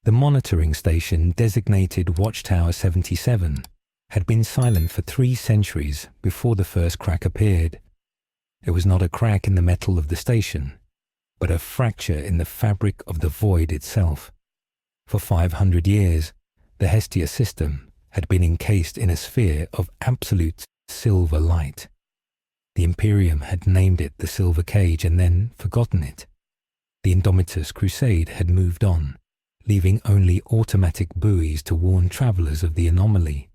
The monitoring station, designated Watchtower 77, had been silent for 3 centuries before the first crack appeared. It was not a crack in the metal of the station, but a fracture in the fabric of the void itself. For 500 years, the Hestia system had been encased in a sphere of absolute silver light. The Imperium had named it the Silver Cage and then forgotten it. The Indomitus Crusade had moved on, leaving only automatic buoys to warn travelers of the anomaly.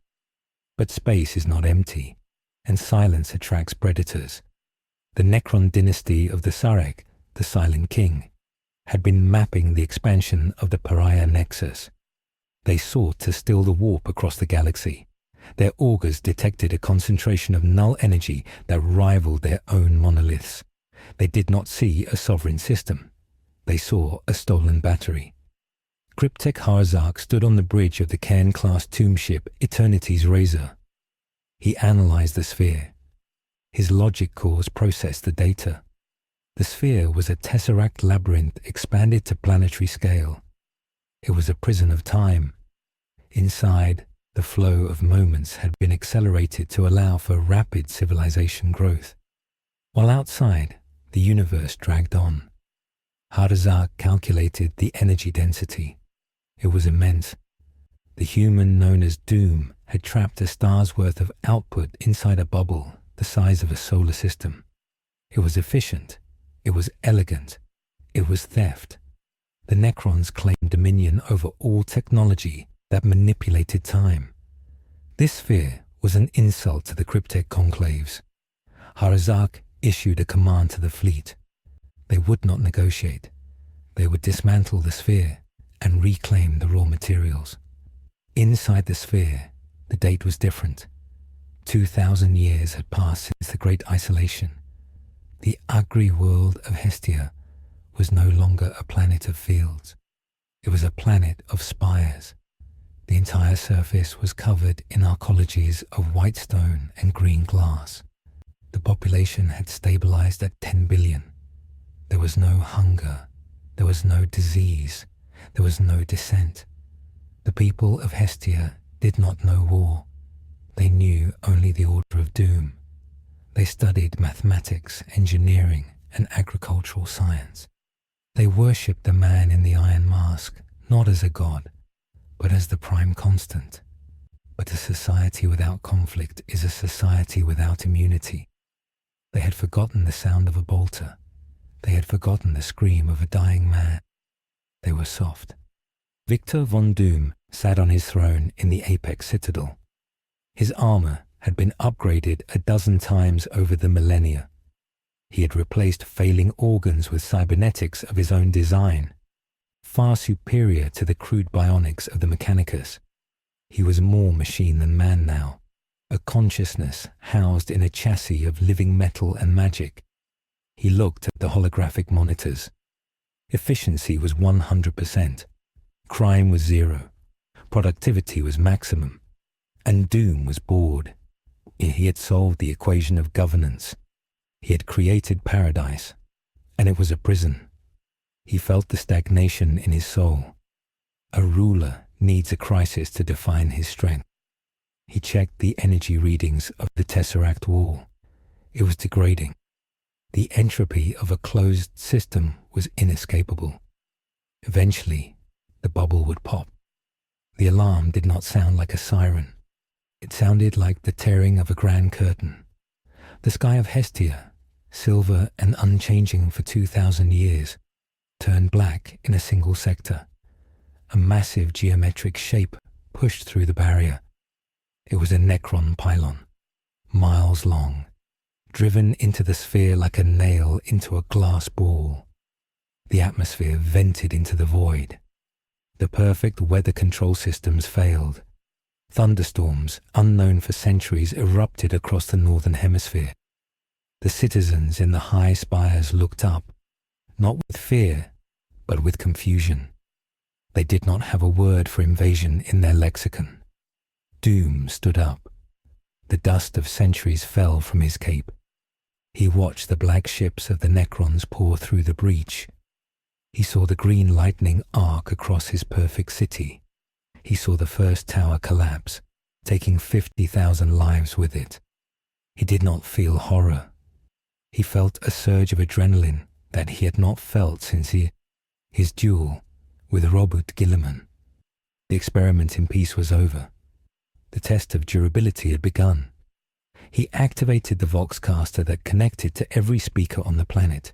But space is not empty, and silence attracts predators. The Necron dynasty of the Szarekh, the Silent King, had been mapping the expansion of the Pariah Nexus. They sought to still the warp across the galaxy. Their augurs detected a concentration of null energy that rivaled their own monoliths. They did not see a sovereign system. They saw a stolen battery. Cryptek Harzak stood on the bridge of the Cairn-class tomb ship Eternity's Razor. He analyzed the sphere. His logic cores processed the data. The sphere was a tesseract labyrinth expanded to planetary scale. It was a prison of time. Inside, the flow of moments had been accelerated to allow for rapid civilization growth. While outside, the universe dragged on. Harzak calculated the energy density. It was immense. The human known as Doom had trapped a star's worth of output inside a bubble the size of a solar system. It was efficient. It was elegant. It was theft. The Necrons claimed dominion over all technology that manipulated time. This sphere was an insult to the Cryptek conclaves. Harzak issued a command to the fleet. They would not negotiate. They would dismantle the sphere and reclaim the raw materials. Inside the sphere, the date was different. 2,000 years had passed since the Great Isolation. The ugly world of Hestia was no longer a planet of fields. It was a planet of spires. The entire surface was covered in arcologies of white stone and green glass. The population had stabilized at 10 billion. There was no hunger. There was no disease. There was no dissent. The people of Hestia did not know war. They knew only the order of doom. They studied mathematics, engineering, and agricultural science. They worshipped the man in the iron mask, not as a god, but as the prime constant. But a society without conflict is a society without immunity. They had forgotten the sound of a bolter. They had forgotten the scream of a dying man. They were soft. Victor von Doom sat on his throne in the Apex Citadel. His armor had been upgraded a dozen times over the millennia. He had replaced failing organs with cybernetics of his own design, far superior to the crude bionics of the Mechanicus. He was more machine than man now, a consciousness housed in a chassis of living metal and magic. He looked at the holographic monitors. Efficiency was 100%. Crime was 0. Productivity was maximum. And Doom was bored. He had solved the equation of governance. He had created paradise, and it was a prison. He felt the stagnation in his soul. A ruler needs a crisis to define his strength. He checked the energy readings of the Tesseract wall. It was degrading. The entropy of a closed system was inescapable. Eventually, the bubble would pop. The alarm did not sound like a siren. It sounded like the tearing of a grand curtain. The sky of Hestia, silver and unchanging for 2,000 years, turned black in a single sector. A massive geometric shape pushed through the barrier. It was a Necron pylon, miles long, driven into the sphere like a nail into a glass ball. The atmosphere vented into the void. The perfect weather control systems failed. Thunderstorms, unknown for centuries, erupted across the northern hemisphere. The citizens in the high spires looked up, not with fear, but with confusion. They did not have a word for invasion in their lexicon. Doom stood up. The dust of centuries fell from his cape. He watched the black ships of the Necrons pour through the breach. He saw the green lightning arc across his perfect city. He saw the first tower collapse, taking 50,000 lives with it. He did not feel horror. He felt a surge of adrenaline that he had not felt since his duel with Robert Guilliman. The experiment in peace was over. The test of durability had begun. He activated the Voxcaster that connected to every speaker on the planet.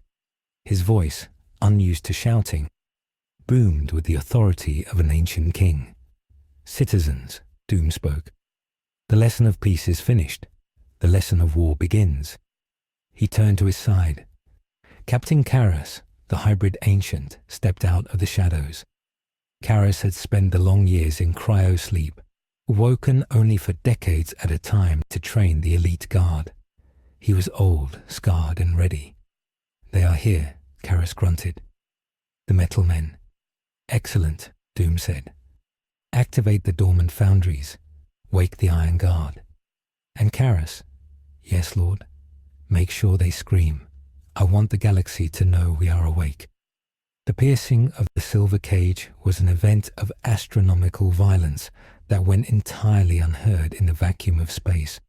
His voice, unused to shouting, boomed with the authority of an ancient king. "Citizens," Doom spoke. "The lesson of peace is finished. The lesson of war begins." He turned to his side. Captain Karras, the hybrid ancient, stepped out of the shadows. Karras had spent the long years in cryo-sleep, woken only for decades at a time to train the elite guard. He was old, scarred, and ready. "They are here," Karras grunted. "The metal men." "Excellent," Doom said. "Activate the dormant foundries. Wake the Iron Guard." And Karras, "Yes, Lord. Make sure they scream. I want the galaxy to know we are awake." The piercing of the silver cage was an event of astronomical violence that went entirely unheard in the vacuum of space.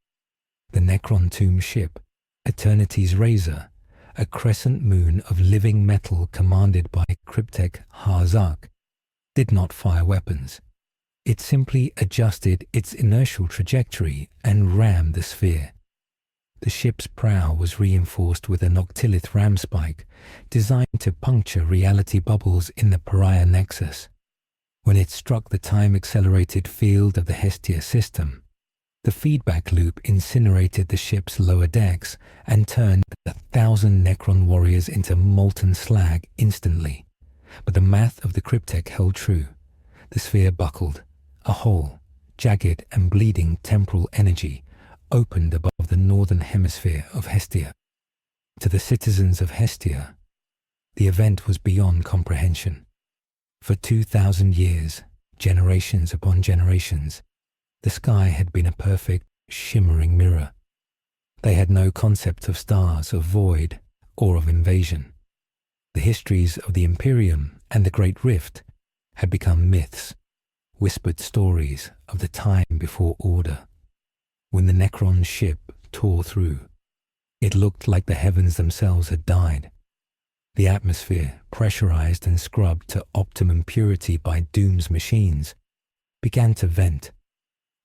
The Necron tomb ship, Eternity's Razor, a crescent moon of living metal commanded by Cryptek Harzak, did not fire weapons. It simply adjusted its inertial trajectory and rammed the sphere. The ship's prow was reinforced with a Noctilith ram spike designed to puncture reality bubbles in the Pariah Nexus. When it struck the time-accelerated field of the Hestia system, the feedback loop incinerated the ship's lower decks and turned 1,000 Necron warriors into molten slag instantly. But the math of the Cryptek held true. The sphere buckled. A hole, jagged and bleeding temporal energy, opened above the northern hemisphere of Hestia. To the citizens of Hestia, the event was beyond comprehension. For 2,000 years, generations upon generations, the sky had been a perfect, shimmering mirror. They had no concept of stars, of void, or of invasion. The histories of the Imperium and the Great Rift had become myths, whispered stories of the time before order. When the Necron ship tore through, it looked like the heavens themselves had died. The atmosphere, pressurized and scrubbed to optimum purity by Doom's machines, began to vent.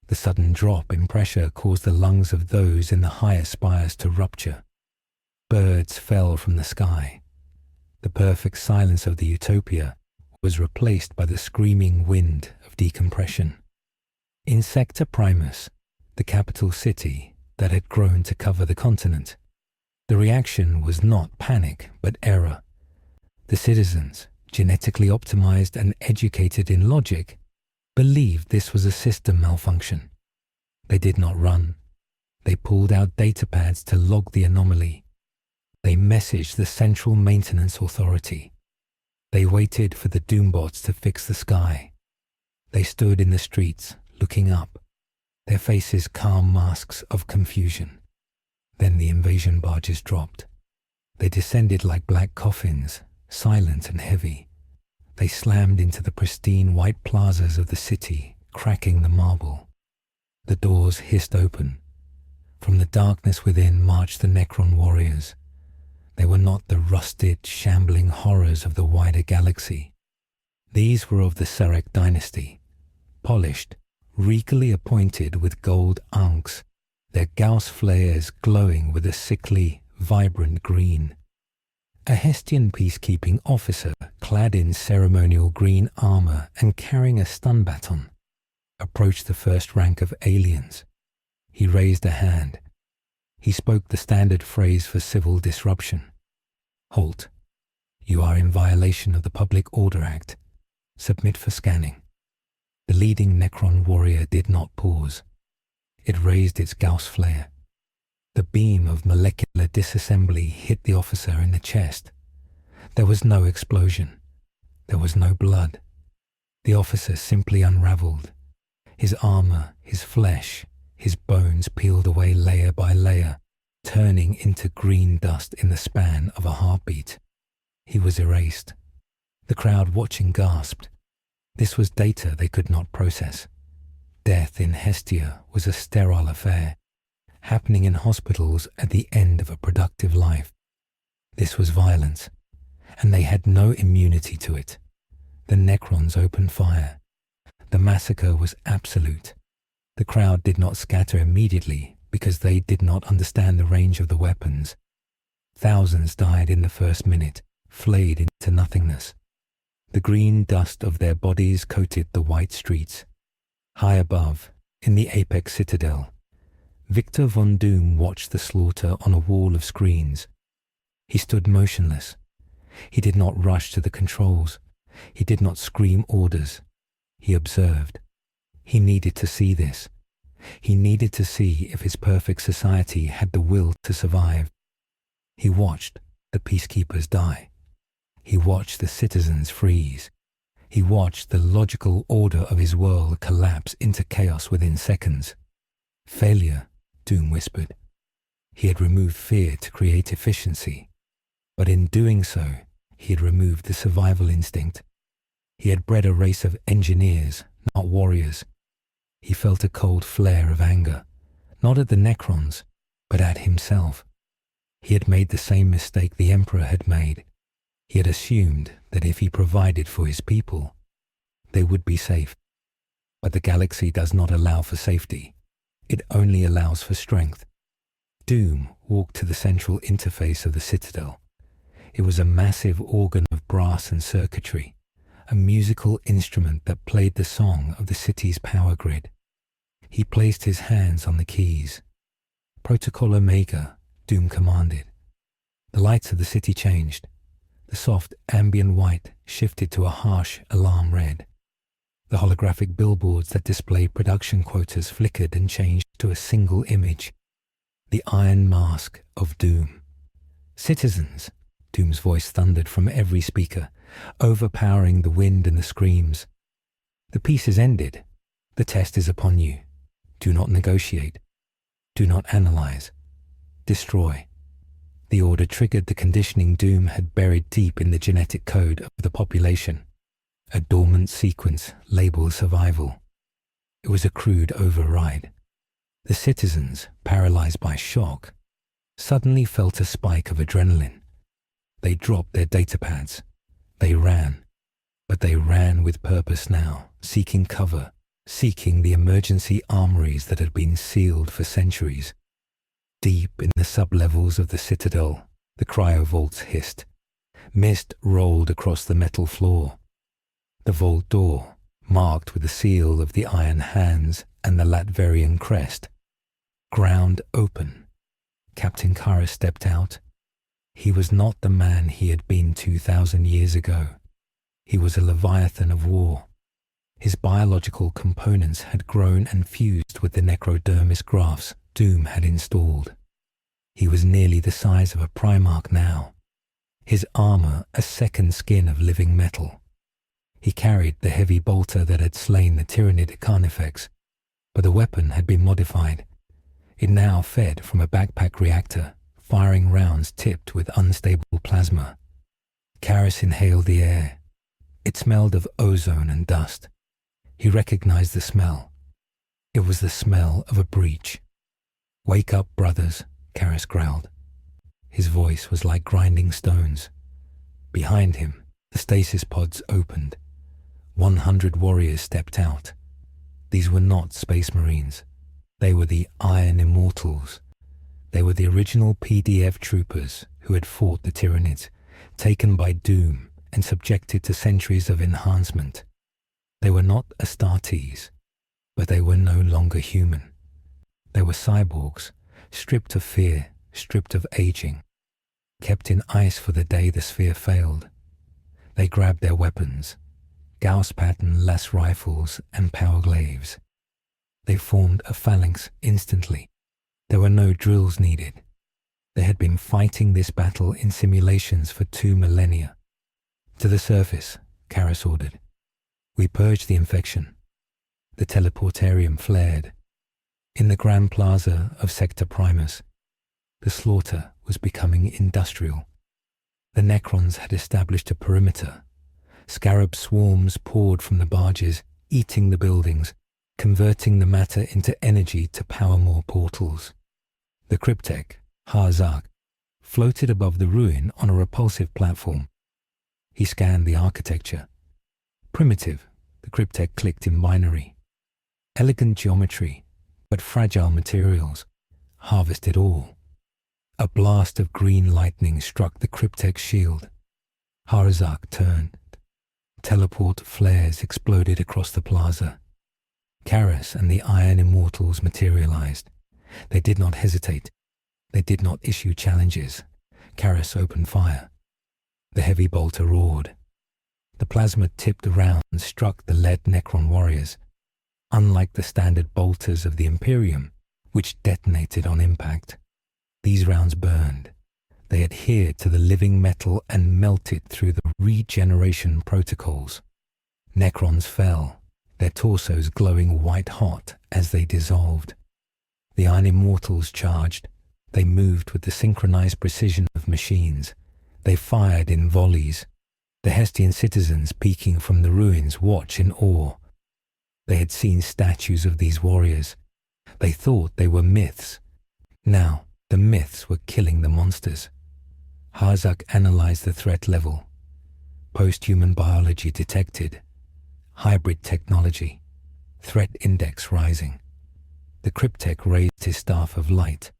The sudden drop in pressure caused the lungs of those in the higher spires to rupture. Birds fell from the sky. The perfect silence of the utopia was replaced by the screaming wind of decompression. In Sector Primus, the capital city that had grown to cover the continent, the reaction was not panic, but error. The citizens, genetically optimized and educated in logic, believed this was a system malfunction. They did not run. They pulled out datapads to log the anomaly. They messaged the Central Maintenance Authority. They waited for the Doombots to fix the sky. They stood in the streets, looking up, their faces calm masks of confusion. Then the invasion barges dropped. They descended like black coffins, silent and heavy. They slammed into the pristine white plazas of the city, cracking the marble. The doors hissed open. From the darkness within marched the Necron warriors. They were not the rusted, shambling horrors of the wider galaxy. These were of the Szarekh Dynasty, polished, regally appointed with gold ankhs, their Gauss flares glowing with a sickly, vibrant green. A Hestian peacekeeping officer, clad in ceremonial green armor and carrying a stun baton, approached the first rank of aliens. He raised a hand. He spoke the standard phrase for civil disruption. "Halt. You are in violation of the Public Order Act. Submit for scanning." The leading Necron warrior did not pause. It raised its Gauss flare. The beam of molecular disassembly hit the officer in the chest. There was no explosion. There was no blood. The officer simply unraveled. His armor, his flesh, his bones peeled away layer by layer, turning into green dust in the span of a heartbeat. He was erased. The crowd watching gasped. This was data they could not process. Death in Hestia was a sterile affair, happening in hospitals at the end of a productive life. This was violence, and they had no immunity to it. The Necrons opened fire. The massacre was absolute. The crowd did not scatter immediately because they did not understand the range of the weapons. Thousands died in the first minute, flayed into nothingness. The green dust of their bodies coated the white streets. High above, in the apex citadel, Victor von Doom watched the slaughter on a wall of screens. He stood motionless. He did not rush to the controls. He did not scream orders. He observed. He needed to see this. He needed to see if his perfect society had the will to survive. He watched the peacekeepers die. He watched the citizens freeze. He watched the logical order of his world collapse into chaos within seconds. Failure, Doom whispered. He had removed fear to create efficiency, but in doing so, he had removed the survival instinct. He had bred a race of engineers, not warriors. He felt a cold flare of anger, not at the Necrons, but at himself. He had made the same mistake the Emperor had made. He had assumed that if he provided for his people, they would be safe. But the galaxy does not allow for safety. It only allows for strength. Doom walked to the central interface of the citadel. It was a massive organ of brass and circuitry, a musical instrument that played the song of the city's power grid. He placed his hands on the keys. Protocol Omega, Doom commanded. The lights of the city changed. The soft ambient white shifted to a harsh alarm red. The holographic billboards that displayed production quotas flickered and changed to a single image. The iron mask of Doom. Citizens, Doom's voice thundered from every speaker, overpowering the wind and the screams. The peace is ended. The test is upon you. Do not negotiate. Do not analyze. Destroy. The order triggered the conditioning Doom had buried deep in the genetic code of the population. A dormant sequence labeled survival. It was a crude override. The citizens, paralyzed by shock, suddenly felt a spike of adrenaline. They dropped their datapads. They ran. But they ran with purpose now, seeking cover, seeking the emergency armories that had been sealed for centuries. Deep in the sublevels of the citadel, the cryovaults hissed. Mist rolled across the metal floor. The vault door, marked with the seal of the Iron Hands and the Latverian crest, ground open. Captain Kara stepped out. He was not the man he had been 2,000 years ago. He was a leviathan of war. His biological components had grown and fused with the necrodermis grafts Doom had installed. He was nearly the size of a Primarch now. His armor a second skin of living metal. He carried the heavy bolter that had slain the Tyrannid Carnifex, but the weapon had been modified. It now fed from a backpack reactor, firing rounds tipped with unstable plasma. Karis inhaled the air. It smelled of ozone and dust. He recognized the smell. It was the smell of a breach. "Wake up, brothers," Karis growled. His voice was like grinding stones. Behind him, the stasis pods opened. 100 warriors stepped out. These were not Space Marines. They were the Iron Immortals. They were the original PDF troopers who had fought the Tyrannids, taken by Doom and subjected to centuries of enhancement. They were not Astartes, but they were no longer human. They were cyborgs, stripped of fear, stripped of aging, kept in ice for the day the sphere failed. They grabbed their weapons, Gauss-pattern lass rifles and power glaives. They formed a phalanx instantly. There were no drills needed. They had been fighting this battle in simulations for 2 millennia. "To the surface," Karis ordered. We purged the infection. The teleportarium flared. In the Grand Plaza of Sector Primus, the slaughter was becoming industrial. The Necrons had established a perimeter. Scarab swarms poured from the barges, eating the buildings, converting the matter into energy to power more portals. The cryptek, Szarekh, floated above the ruin on a repulsive platform. He scanned the architecture. Primitive, the cryptek clicked in binary. Elegant geometry, but fragile materials. Harvested all. A blast of green lightning struck the cryptek's shield. Szarekh turned. Teleport flares exploded across the plaza. Karas and the Iron Immortals materialized. They did not hesitate. They did not issue challenges. Karas opened fire. The heavy bolter roared. The plasma tipped around and struck the lead Necron warriors. Unlike the standard bolters of the Imperium, which detonated on impact, these rounds burned. They adhered to the living metal and melted through the regeneration protocols. Necrons fell, their torsos glowing white-hot as they dissolved. The Iron Immortals charged. They moved with the synchronized precision of machines. They fired in volleys. The Hestian citizens peeking from the ruins watched in awe. They had seen statues of these warriors. They thought they were myths. Now, the myths were killing the monsters. Szarekh analyzed the threat level. Post-human biology detected. Hybrid technology. Threat index rising. The cryptek raised his staff of light.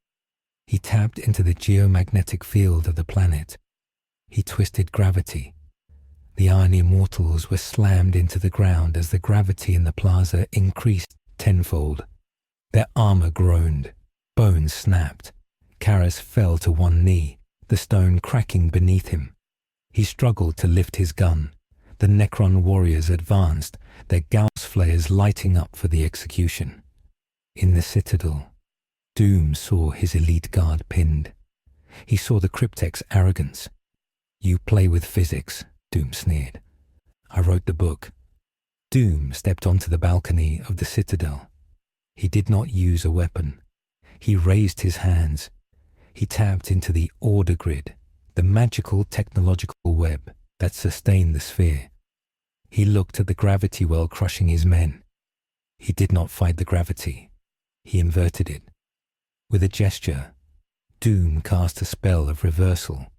He tapped into the geomagnetic field of the planet. He twisted gravity. The Iron Immortals were slammed into the ground as the gravity in the plaza increased tenfold. Their armor groaned. Bones snapped. Karas fell to one knee, the stone cracking beneath him. He struggled to lift his gun. The Necron warriors advanced, their Gauss flares lighting up for the execution. In the citadel, Doom saw his elite guard pinned. He saw the cryptek's arrogance. "You play with physics," Doom sneered. "I wrote the book." Doom stepped onto the balcony of the citadel. He did not use a weapon. He raised his hands. He tapped into the order grid, the magical technological web that sustained the sphere. He looked at the gravity well crushing his men. He did not fight the gravity. He inverted it. With a gesture, Doom cast a spell of reversal.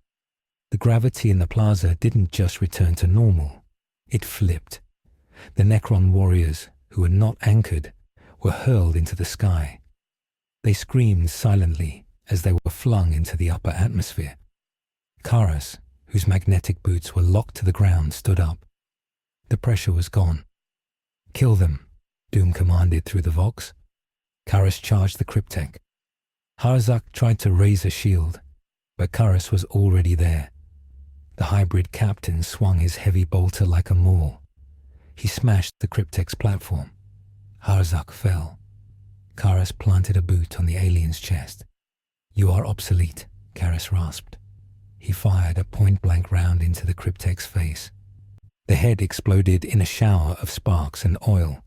The gravity in the plaza didn't just return to normal. It flipped. The Necron warriors, who were not anchored, were hurled into the sky. They screamed silently as they were flung into the upper atmosphere. Karas, whose magnetic boots were locked to the ground, stood up. The pressure was gone. "Kill them," Doom commanded through the Vox. Karas charged the cryptek. Szarekh tried to raise a shield, but Karas was already there. The hybrid captain swung his heavy bolter like a maul. He smashed the cryptek's platform. Szarekh fell. Karas planted a boot on the alien's chest. "You are obsolete," Karas rasped. He fired a point-blank round into the cryptek's face. The head exploded in a shower of sparks and oil.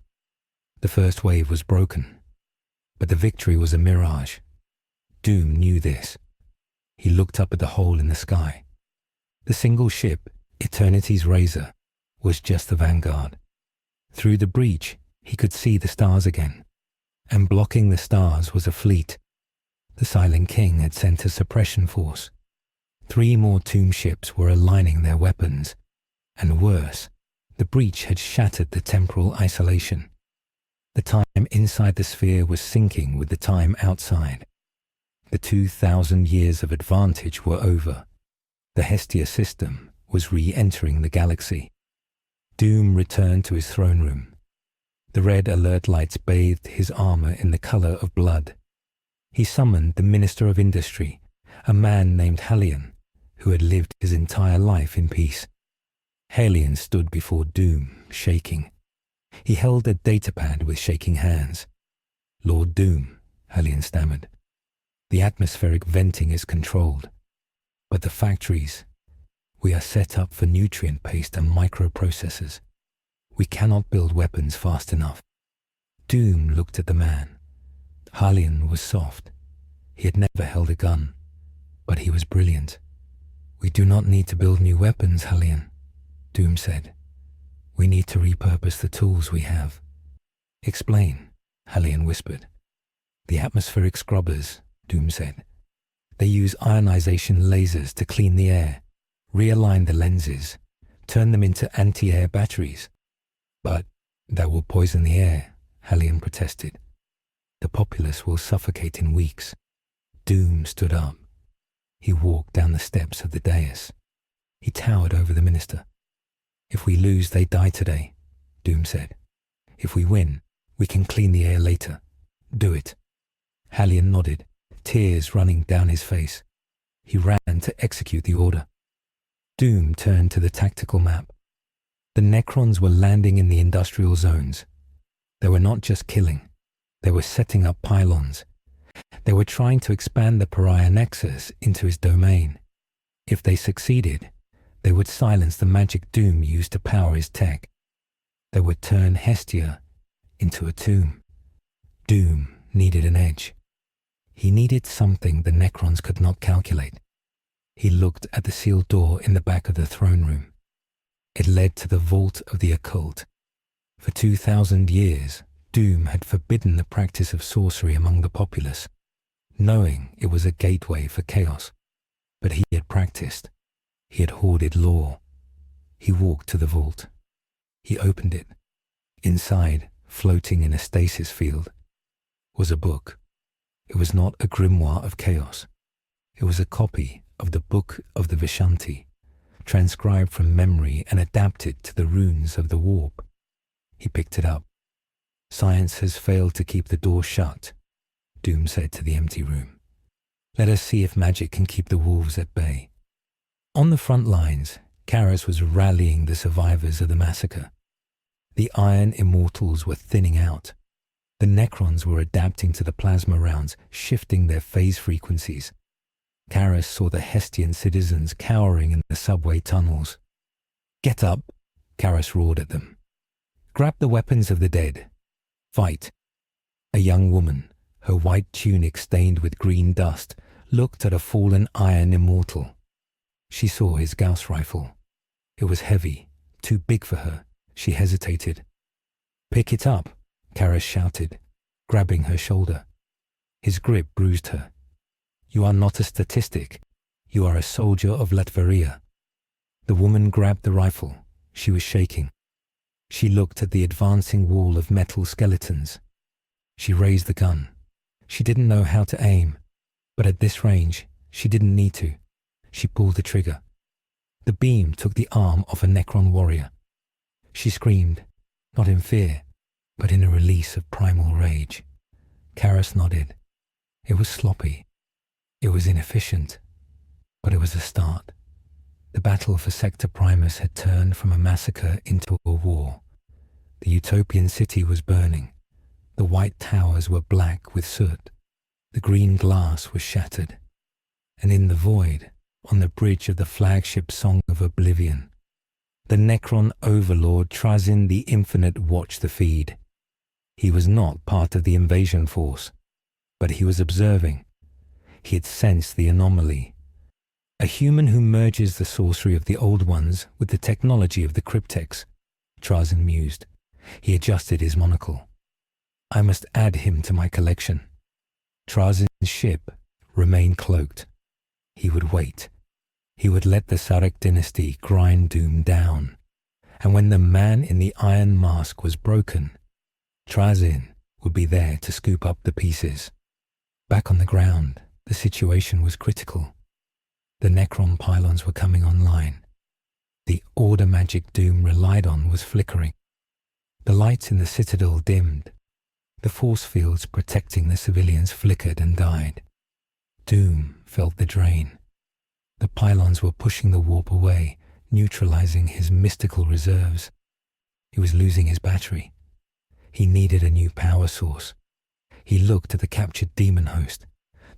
The first wave was broken, but the victory was a mirage. Doom knew this. He looked up at the hole in the sky. The single ship, Eternity's Razor, was just the vanguard. Through the breach, he could see the stars again, and blocking the stars was a fleet. The Silent King had sent a suppression force. 3 more tomb ships were aligning their weapons, and worse, the breach had shattered the temporal isolation. The time inside the sphere was syncing with the time outside. The 2,000 years of advantage were over. The Hestia system was re-entering the galaxy. Doom returned to his throne room. The red alert lights bathed his armor in the color of blood. He summoned the Minister of Industry, a man named Halion, who had lived his entire life in peace. Halion stood before Doom, shaking. He held a datapad with shaking hands. "Lord Doom," Halion stammered. "The atmospheric venting is controlled. But the factories, we are set up for nutrient paste and microprocessors. We cannot build weapons fast enough." Doom looked at the man. Halion was soft. He had never held a gun, but he was brilliant. "We do not need to build new weapons, Halion," Doom said. We need to repurpose the tools we have. Explain, Hallian whispered. The atmospheric scrubbers, Doom said. They use ionization lasers to clean the air, realign the lenses, turn them into anti-air batteries. But that will poison the air, Hallian protested. The populace will suffocate in weeks. Doom stood up. He walked down the steps of the dais. He towered over the minister. If we lose, they die today, Doom said. If we win, we can clean the air later. Do it. Hallian nodded, tears running down his face. He ran to execute the order. Doom turned to the tactical map. The Necrons were landing in the industrial zones. They were not just killing. They were setting up pylons. They were trying to expand the Pariah Nexus into his domain. If they succeeded, they would silence the magic Doom used to power his tech. They would turn Hestia into a tomb. Doom needed an edge. He needed something the Necrons could not calculate. He looked at the sealed door in the back of the throne room. It led to the vault of the occult. For 2,000 years, Doom had forbidden the practice of sorcery among the populace, knowing it was a gateway for chaos. But he had practiced. He had hoarded lore. He walked to the vault. He opened it. Inside, floating in a stasis field, was a book. It was not a grimoire of chaos. It was a copy of the Book of the Vishanti, transcribed from memory and adapted to the runes of the warp. He picked it up. Science has failed to keep the door shut, Doom said to the empty room. Let us see if magic can keep the wolves at bay. On the front lines, Karas was rallying the survivors of the massacre. The Iron Immortals were thinning out. The Necrons were adapting to the plasma rounds, shifting their phase frequencies. Karas saw the Hestian citizens cowering in the subway tunnels. Get up, Karas roared at them. Grab the weapons of the dead. Fight. A young woman, her white tunic stained with green dust, looked at a fallen Iron Immortal. She saw his Gauss rifle. It was heavy, too big for her. She hesitated. Pick it up, Karas shouted, grabbing her shoulder. His grip bruised her. You are not a statistic. You are a soldier of Latveria. The woman grabbed the rifle. She was shaking. She looked at the advancing wall of metal skeletons. She raised the gun. She didn't know how to aim, but at this range, she didn't need to. She pulled the trigger. The beam took the arm of a Necron warrior. She screamed, not in fear, but in a release of primal rage. Karas nodded. It was sloppy. It was inefficient, but it was a start. The battle for Sector Primus had turned from a massacre into a war. The utopian city was burning. The white towers were black with soot. The green glass was shattered. And in the void, on the bridge of the flagship Song of Oblivion, the Necron overlord Trazyn the Infinite watched the feed. He was not part of the invasion force, but he was observing. He had sensed the anomaly. A human who merges the sorcery of the Old Ones with the technology of the Cryptex, Trazyn mused. He adjusted his monocle. I must add him to my collection. Trazyn's ship remained cloaked. He would wait. He would let the Szarekh Dynasty grind Doom down. And when the man in the iron mask was broken, Trazyn would be there to scoop up the pieces. Back on the ground, the situation was critical. The Necron pylons were coming online. The order magic Doom relied on was flickering. The lights in the citadel dimmed. The force fields protecting the civilians flickered and died. Doom felt the drain. The pylons were pushing the warp away, neutralizing his mystical reserves. He was losing his battery. He needed a new power source. He looked at the captured demon host,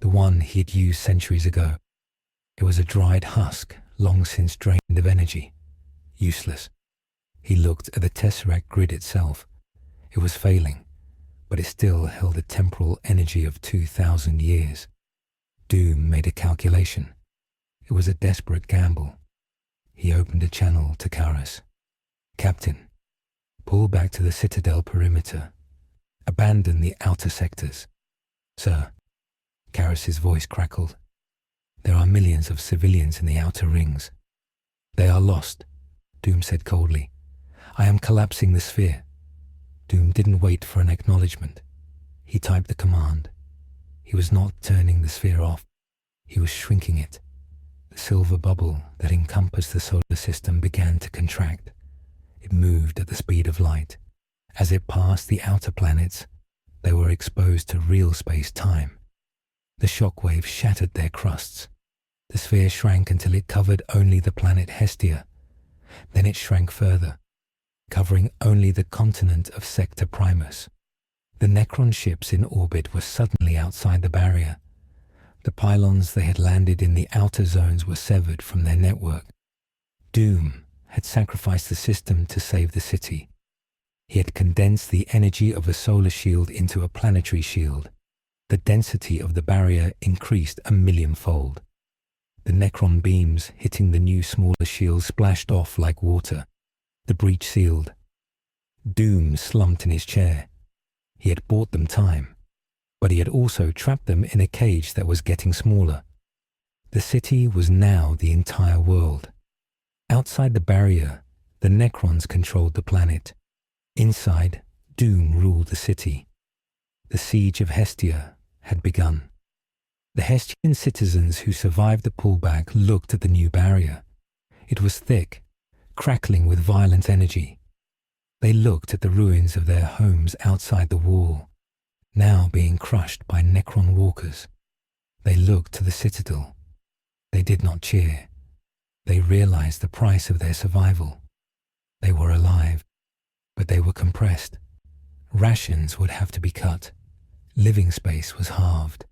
the one he had used centuries ago. It was a dried husk, long since drained of energy. Useless. He looked at the Tesseract grid itself. It was failing, but it still held a temporal energy of 2,000 years. Doom made a calculation. It was a desperate gamble. He opened a channel to Karas. Captain, Pull back to the Citadel perimeter. Abandon the outer sectors. Sir, Karras's voice crackled. There are millions of civilians in the outer rings. They are lost, Doom said coldly. I am collapsing the sphere. Doom didn't wait for an acknowledgement. He typed the command. He was not turning the sphere off. He was shrinking it. The silver bubble that encompassed the solar system began to contract. It moved at the speed of light. As it passed the outer planets, they were exposed to real space-time. The shockwaves shattered their crusts. The sphere shrank until it covered only the planet Hestia. Then it shrank further, covering only the continent of Sector Primus. The Necron ships in orbit were suddenly outside the barrier. The pylons they had landed in the outer zones were severed from their network. Doom had sacrificed the system to save the city. He had condensed the energy of a solar shield into a planetary shield. The density of the barrier increased 1,000,000-fold. The Necron beams hitting the new smaller shield splashed off like water. The breach sealed. Doom slumped in his chair. He had bought them time, but he had also trapped them in a cage that was getting smaller. The city was now the entire world. Outside the barrier, the Necrons controlled the planet. Inside, Doom ruled the city. The siege of Hestia had begun. The Hestian citizens who survived the pullback looked at the new barrier. It was thick, crackling with violent energy. They looked at the ruins of their homes outside the wall, now being crushed by Necron walkers. They looked to the citadel. They did not cheer. They realized the price of their survival. They were alive, but they were compressed. Rations would have to be cut. Living space was halved.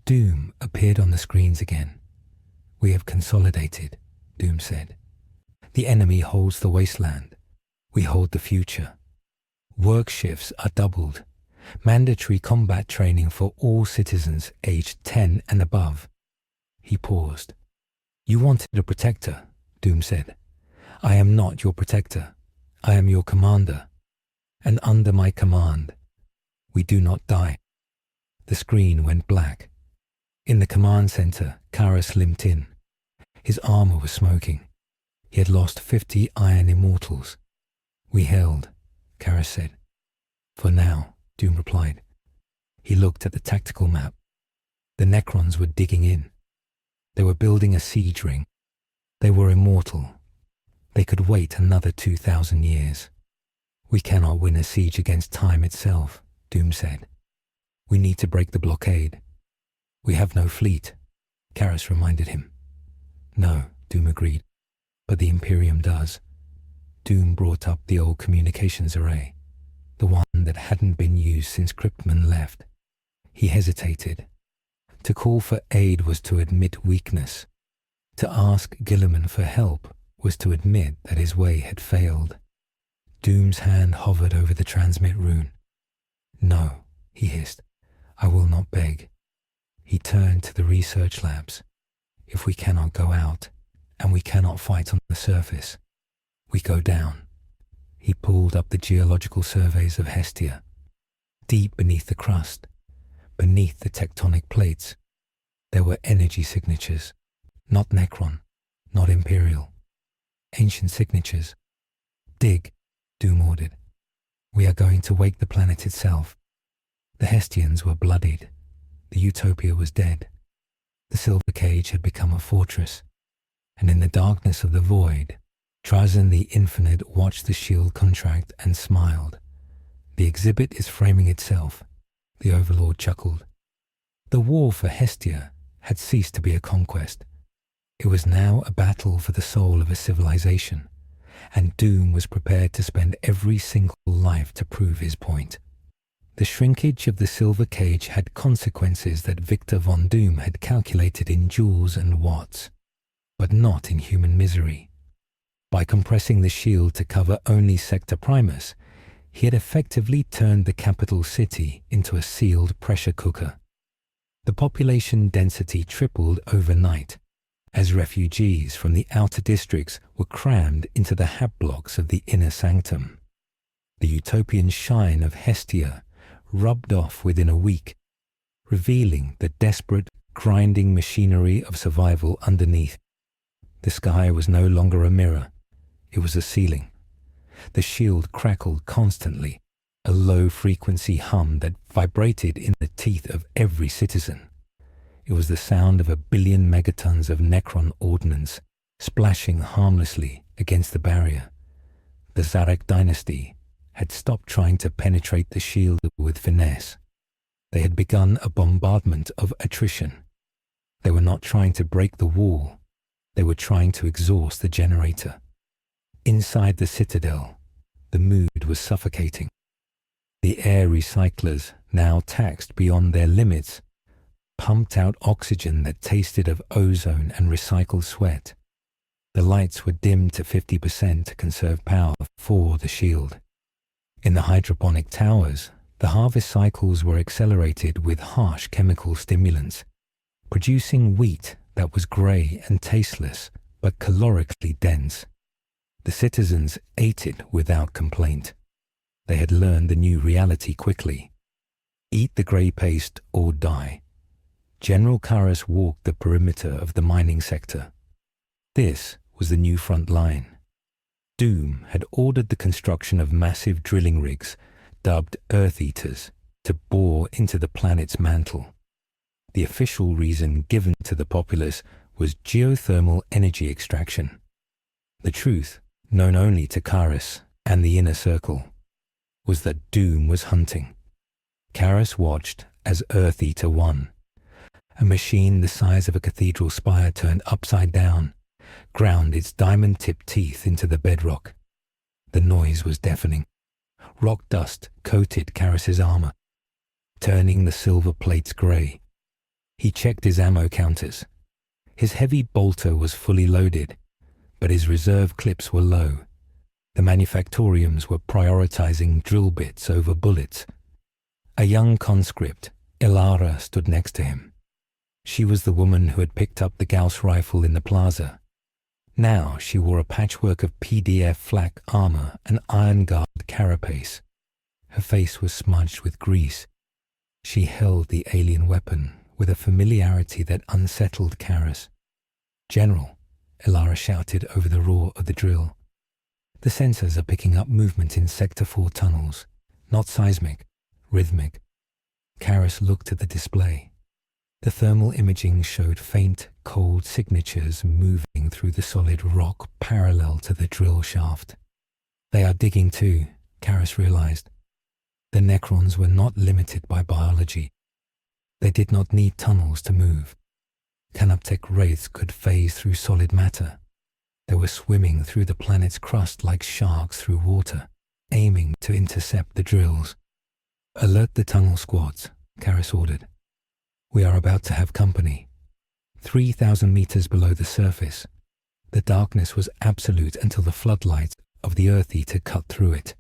Doom appeared on the screens again. We have consolidated, Doom said. The enemy holds the wasteland. We hold the future. Work shifts are doubled. Mandatory combat training for all citizens aged 10 and above. He paused. You wanted a protector, Doom said. I am not your protector. I am your commander. And under my command, we do not die. The screen went black. In the command center, Karras limped in. His armor was smoking. He had lost 50 iron immortals. We held, Karras said. For now, Doom replied. He looked at the tactical map. The Necrons were digging in. They were building a siege ring. They were immortal. They could wait another 2,000 years. We cannot win a siege against time itself, Doom said. We need to break the blockade. We have no fleet, Karras reminded him. No, Doom agreed, but the Imperium does. Doom brought up the old communications array, the one that hadn't been used since Cryptman left. He hesitated. To call for aid was to admit weakness. To ask Guilliman for help was to admit that his way had failed. Doom's hand hovered over the transmit rune. No, he hissed. I will not beg. He turned to the research labs. If we cannot go out, and we cannot fight on the surface, we go down. He pulled up the geological surveys of Hestia. Deep beneath the crust, beneath the tectonic plates, there were energy signatures. Not Necron, not Imperial. Ancient signatures. Dig, Doom ordered. We are going to wake the planet itself. The Hestians were bloodied. The Utopia was dead. The Silver Cage had become a fortress. And in the darkness of the void, Trazyn the Infinite watched the shield contract and smiled. The exhibit is framing itself, the Overlord chuckled. The war for Hestia had ceased to be a conquest. It was now a battle for the soul of a civilization, and Doom was prepared to spend every single life to prove his point. The shrinkage of the Silver Cage had consequences that Victor von Doom had calculated in joules and watts, but not in human misery. By compressing the shield to cover only Sector Primus, he had effectively turned the capital city into a sealed pressure cooker. The population density tripled overnight, as refugees from the outer districts were crammed into the hab blocks of the inner sanctum. The utopian shine of Hestia rubbed off within a week, revealing the desperate, grinding machinery of survival underneath. The sky was no longer a mirror, it was a ceiling. The shield crackled constantly, a low-frequency hum that vibrated in the teeth of every citizen. It was the sound of 1 billion megatons of Necron ordnance splashing harmlessly against the barrier. The Szarekh Dynasty had stopped trying to penetrate the shield with finesse. They had begun a bombardment of attrition. They were not trying to break the wall, they were trying to exhaust the generator. Inside the citadel, the mood was suffocating. The air recyclers, now taxed beyond their limits, pumped out oxygen that tasted of ozone and recycled sweat. The lights were dimmed to 50% to conserve power for the shield. In the hydroponic towers, the harvest cycles were accelerated with harsh chemical stimulants, producing wheat that was grey and tasteless, but calorically dense. The citizens ate it without complaint. They had learned the new reality quickly. Eat the grey paste or die. General Karras walked the perimeter of the mining sector. This was the new front line. Doom had ordered the construction of massive drilling rigs, dubbed Earth Eaters, to bore into the planet's mantle. The official reason given to the populace was geothermal energy extraction. The truth, known only to Karras and the inner circle, was that Doom was hunting. Karras watched as Earth Eater won. A machine the size of a cathedral spire turned upside down, ground its diamond-tipped teeth into the bedrock. The noise was deafening. Rock dust coated Karras's armor, turning the silver plates grey. He checked his ammo counters. His heavy bolter was fully loaded, but his reserve clips were low. The manufactoriums were prioritizing drill bits over bullets. A young conscript, Ilara, stood next to him. She was the woman who had picked up the Gauss rifle in the plaza. Now she wore a patchwork of PDF flak armor and iron guard carapace. Her face was smudged with grease. She held the alien weapon with a familiarity that unsettled Karras. "General," Ilara shouted over the roar of the drill. "The sensors are picking up movement in Sector 4 tunnels. Not seismic, rhythmic." Karras looked at the display. The thermal imaging showed faint, cold signatures moving through the solid rock parallel to the drill shaft. "They are digging too," Karras realized. The Necrons were not limited by biology. They did not need tunnels to move. Canoptek wraiths could phase through solid matter. They were swimming through the planet's crust like sharks through water, aiming to intercept the drills. "Alert the tunnel squads," Karras ordered. "We are about to have company." 3,000 meters below the surface, the darkness was absolute until the floodlights of the Earth Eater cut through it.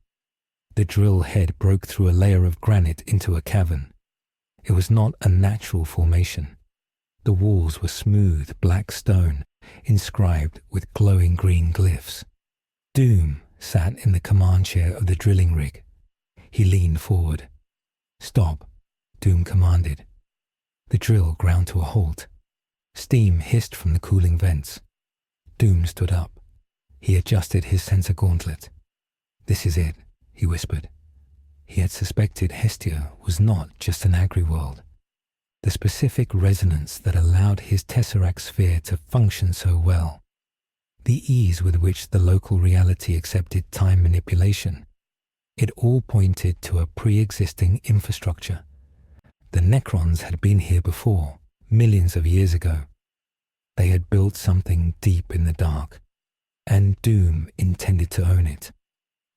The drill head broke through a layer of granite into a cavern. It was not a natural formation. The walls were smooth black stone, inscribed with glowing green glyphs. Doom sat in the command chair of the drilling rig. He leaned forward. "Stop," Doom commanded. The drill ground to a halt. Steam hissed from the cooling vents. Doom stood up. He adjusted his sensor gauntlet. "This is it," he whispered. He had suspected Hestia was not just an agri-world. The specific resonance that allowed his tesseract sphere to function so well, the ease with which the local reality accepted time manipulation, it all pointed to a pre-existing infrastructure. The Necrons had been here before, millions of years ago. They had built something deep in the dark, and Doom intended to own it.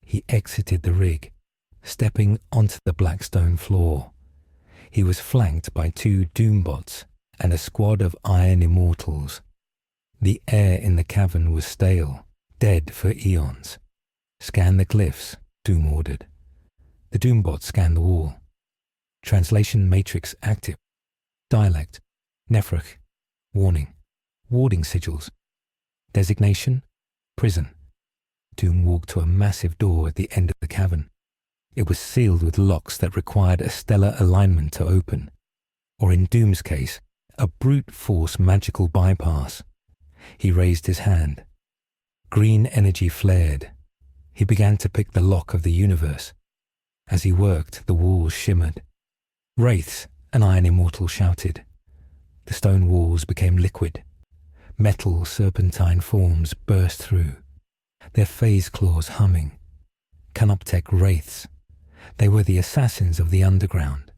He exited the rig, stepping onto the black stone floor. He was flanked by 2 Doombots and a squad of iron immortals. The air in the cavern was stale, dead for eons. "Scan the glyphs," Doom ordered. The Doombots scanned the wall. Translation matrix active. Dialect. Nephrach. Warning. Warding sigils. Designation. Prison. Doom walked to a massive door at the end of the cavern. It was sealed with locks that required a stellar alignment to open, or in Doom's case, a brute force magical bypass. He raised his hand. Green energy flared. He began to pick the lock of the universe. As he worked, the walls shimmered. Wraiths, an iron immortal shouted. The stone walls became liquid. Metal serpentine forms burst through, their phase claws humming. Canoptech wraiths. They were the assassins of the underground.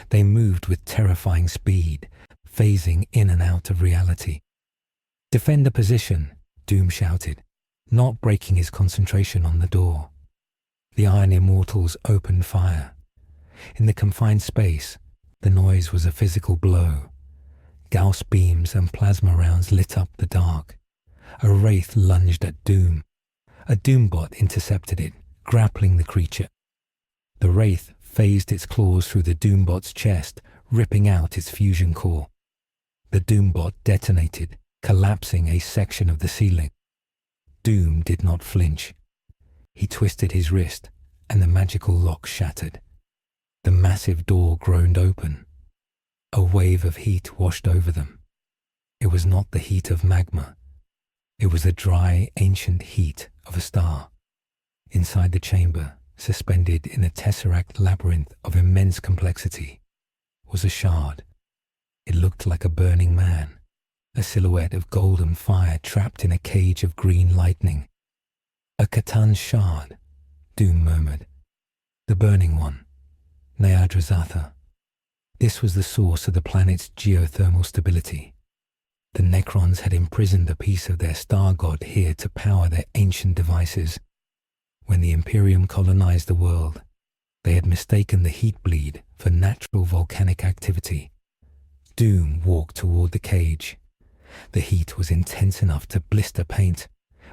They moved with terrifying speed, phasing in and out of reality. "Defend the position," Doom shouted, not breaking his concentration on the door. The Iron Immortals opened fire. In the confined space, the noise was a physical blow. Gauss beams and plasma rounds lit up the dark. A wraith lunged at Doom. A Doombot intercepted it, grappling the creature. The wraith phased its claws through the Doombot's chest, ripping out its fusion core. The Doombot detonated, collapsing a section of the ceiling. Doom did not flinch. He twisted his wrist, and the magical lock shattered. The massive door groaned open. A wave of heat washed over them. It was not the heat of magma. It was the dry, ancient heat of a star. Inside the chamber, suspended in a tesseract labyrinth of immense complexity, was a shard. It looked like a burning man, a silhouette of golden fire trapped in a cage of green lightning. "A Catan shard," Doom murmured. "The burning one, Neadrazatha." This was the source of the planet's geothermal stability. The Necrons had imprisoned a piece of their star god here to power their ancient devices. When the Imperium colonized the world, they had mistaken the heat bleed for natural volcanic activity. Doom walked toward the cage. The heat was intense enough to blister paint,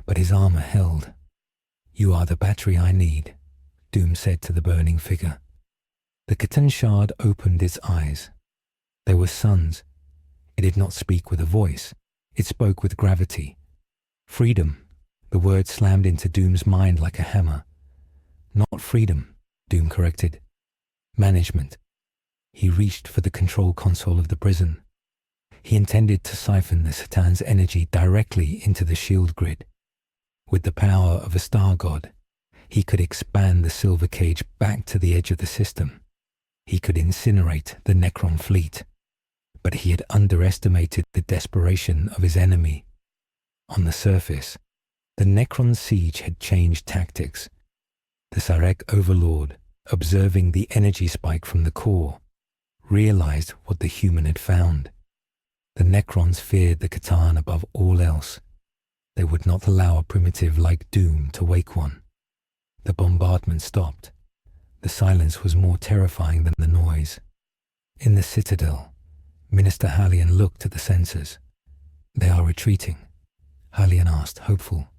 but his armor held. "You are the battery I need," Doom said to the burning figure. The Catan shard opened its eyes. They were suns. It did not speak with a voice. It spoke with gravity. "Freedom," the word slammed into Doom's mind like a hammer. "Not freedom," Doom corrected. "Management." He reached for the control console of the prison. He intended to siphon the Satan's energy directly into the shield grid. With the power of a star god, he could expand the silver cage back to the edge of the system. He could incinerate the Necron fleet. But he had underestimated the desperation of his enemy. On the surface, the Necron siege had changed tactics. The Szarekh overlord, observing the energy spike from the core, realized what the human had found. The Necrons feared the Catan above all else. They would not allow a primitive like Doom to wake one. The bombardment stopped. The silence was more terrifying than the noise. In the citadel, Minister Hallian looked at the sensors. "They are retreating," Hallian asked, hopeful.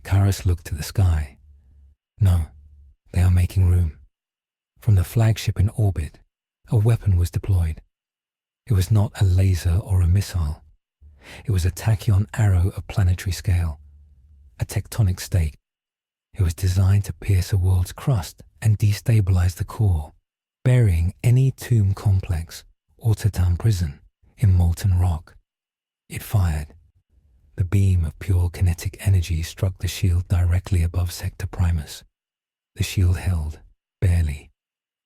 Karas looked to the sky. "No, they are making room." From the flagship in orbit, a weapon was deployed. It was not a laser or a missile. It was a tachyon arrow of planetary scale, a tectonic stake. It was designed to pierce a world's crust and destabilize the core, burying any tomb complex or Titan prison in molten rock. It fired. The beam of pure kinetic energy struck the shield directly above Sector Primus. The shield held, barely,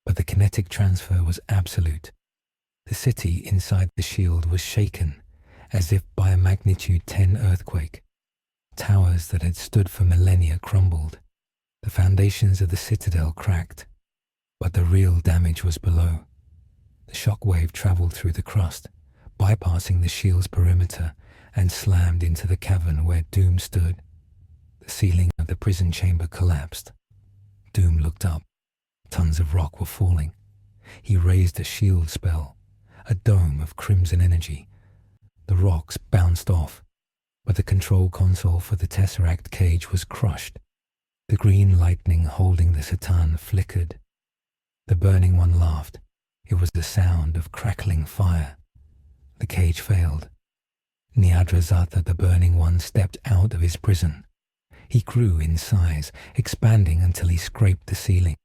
but the kinetic transfer was absolute. The city inside the shield was shaken, as if by a magnitude 10 earthquake. Towers that had stood for millennia crumbled. The foundations of the citadel cracked, but the real damage was below. The shock wave traveled through the crust, bypassing the shield's perimeter, and slammed into the cavern where Doom stood. The ceiling of the prison chamber collapsed. Doom looked up. Tons of rock were falling. He raised a shield spell, a dome of crimson energy. The rocks bounced off, but the control console for the Tesseract cage was crushed. The green lightning holding the Satan flickered. The burning one laughed. It was the sound of crackling fire. The cage failed. Neadrazatha, the burning one, stepped out of his prison. He grew in size, expanding until he scraped the ceiling.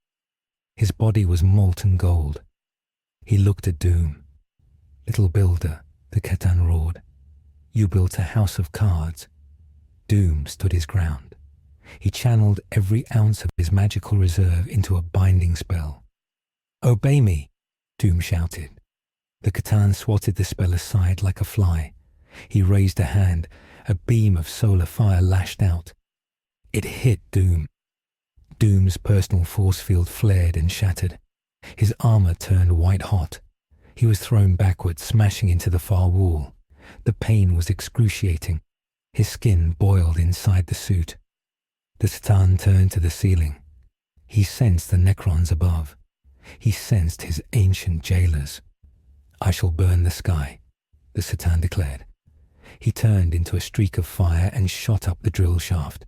His body was molten gold. He looked at Doom. "Little builder," the C'tan roared. "You built a house of cards." Doom stood his ground. He channeled every ounce of his magical reserve into a binding spell. "Obey me," Doom shouted. The C'tan swatted the spell aside like a fly. He raised a hand. A beam of solar fire lashed out. It hit Doom. Doom's personal force field flared and shattered. His armor turned white hot. He was thrown backward, smashing into the far wall. The pain was excruciating. His skin boiled inside the suit. The C'tan turned to the ceiling. He sensed the Necrons above. He sensed his ancient jailers. "I shall burn the sky," the C'tan declared. He turned into a streak of fire and shot up the drill shaft,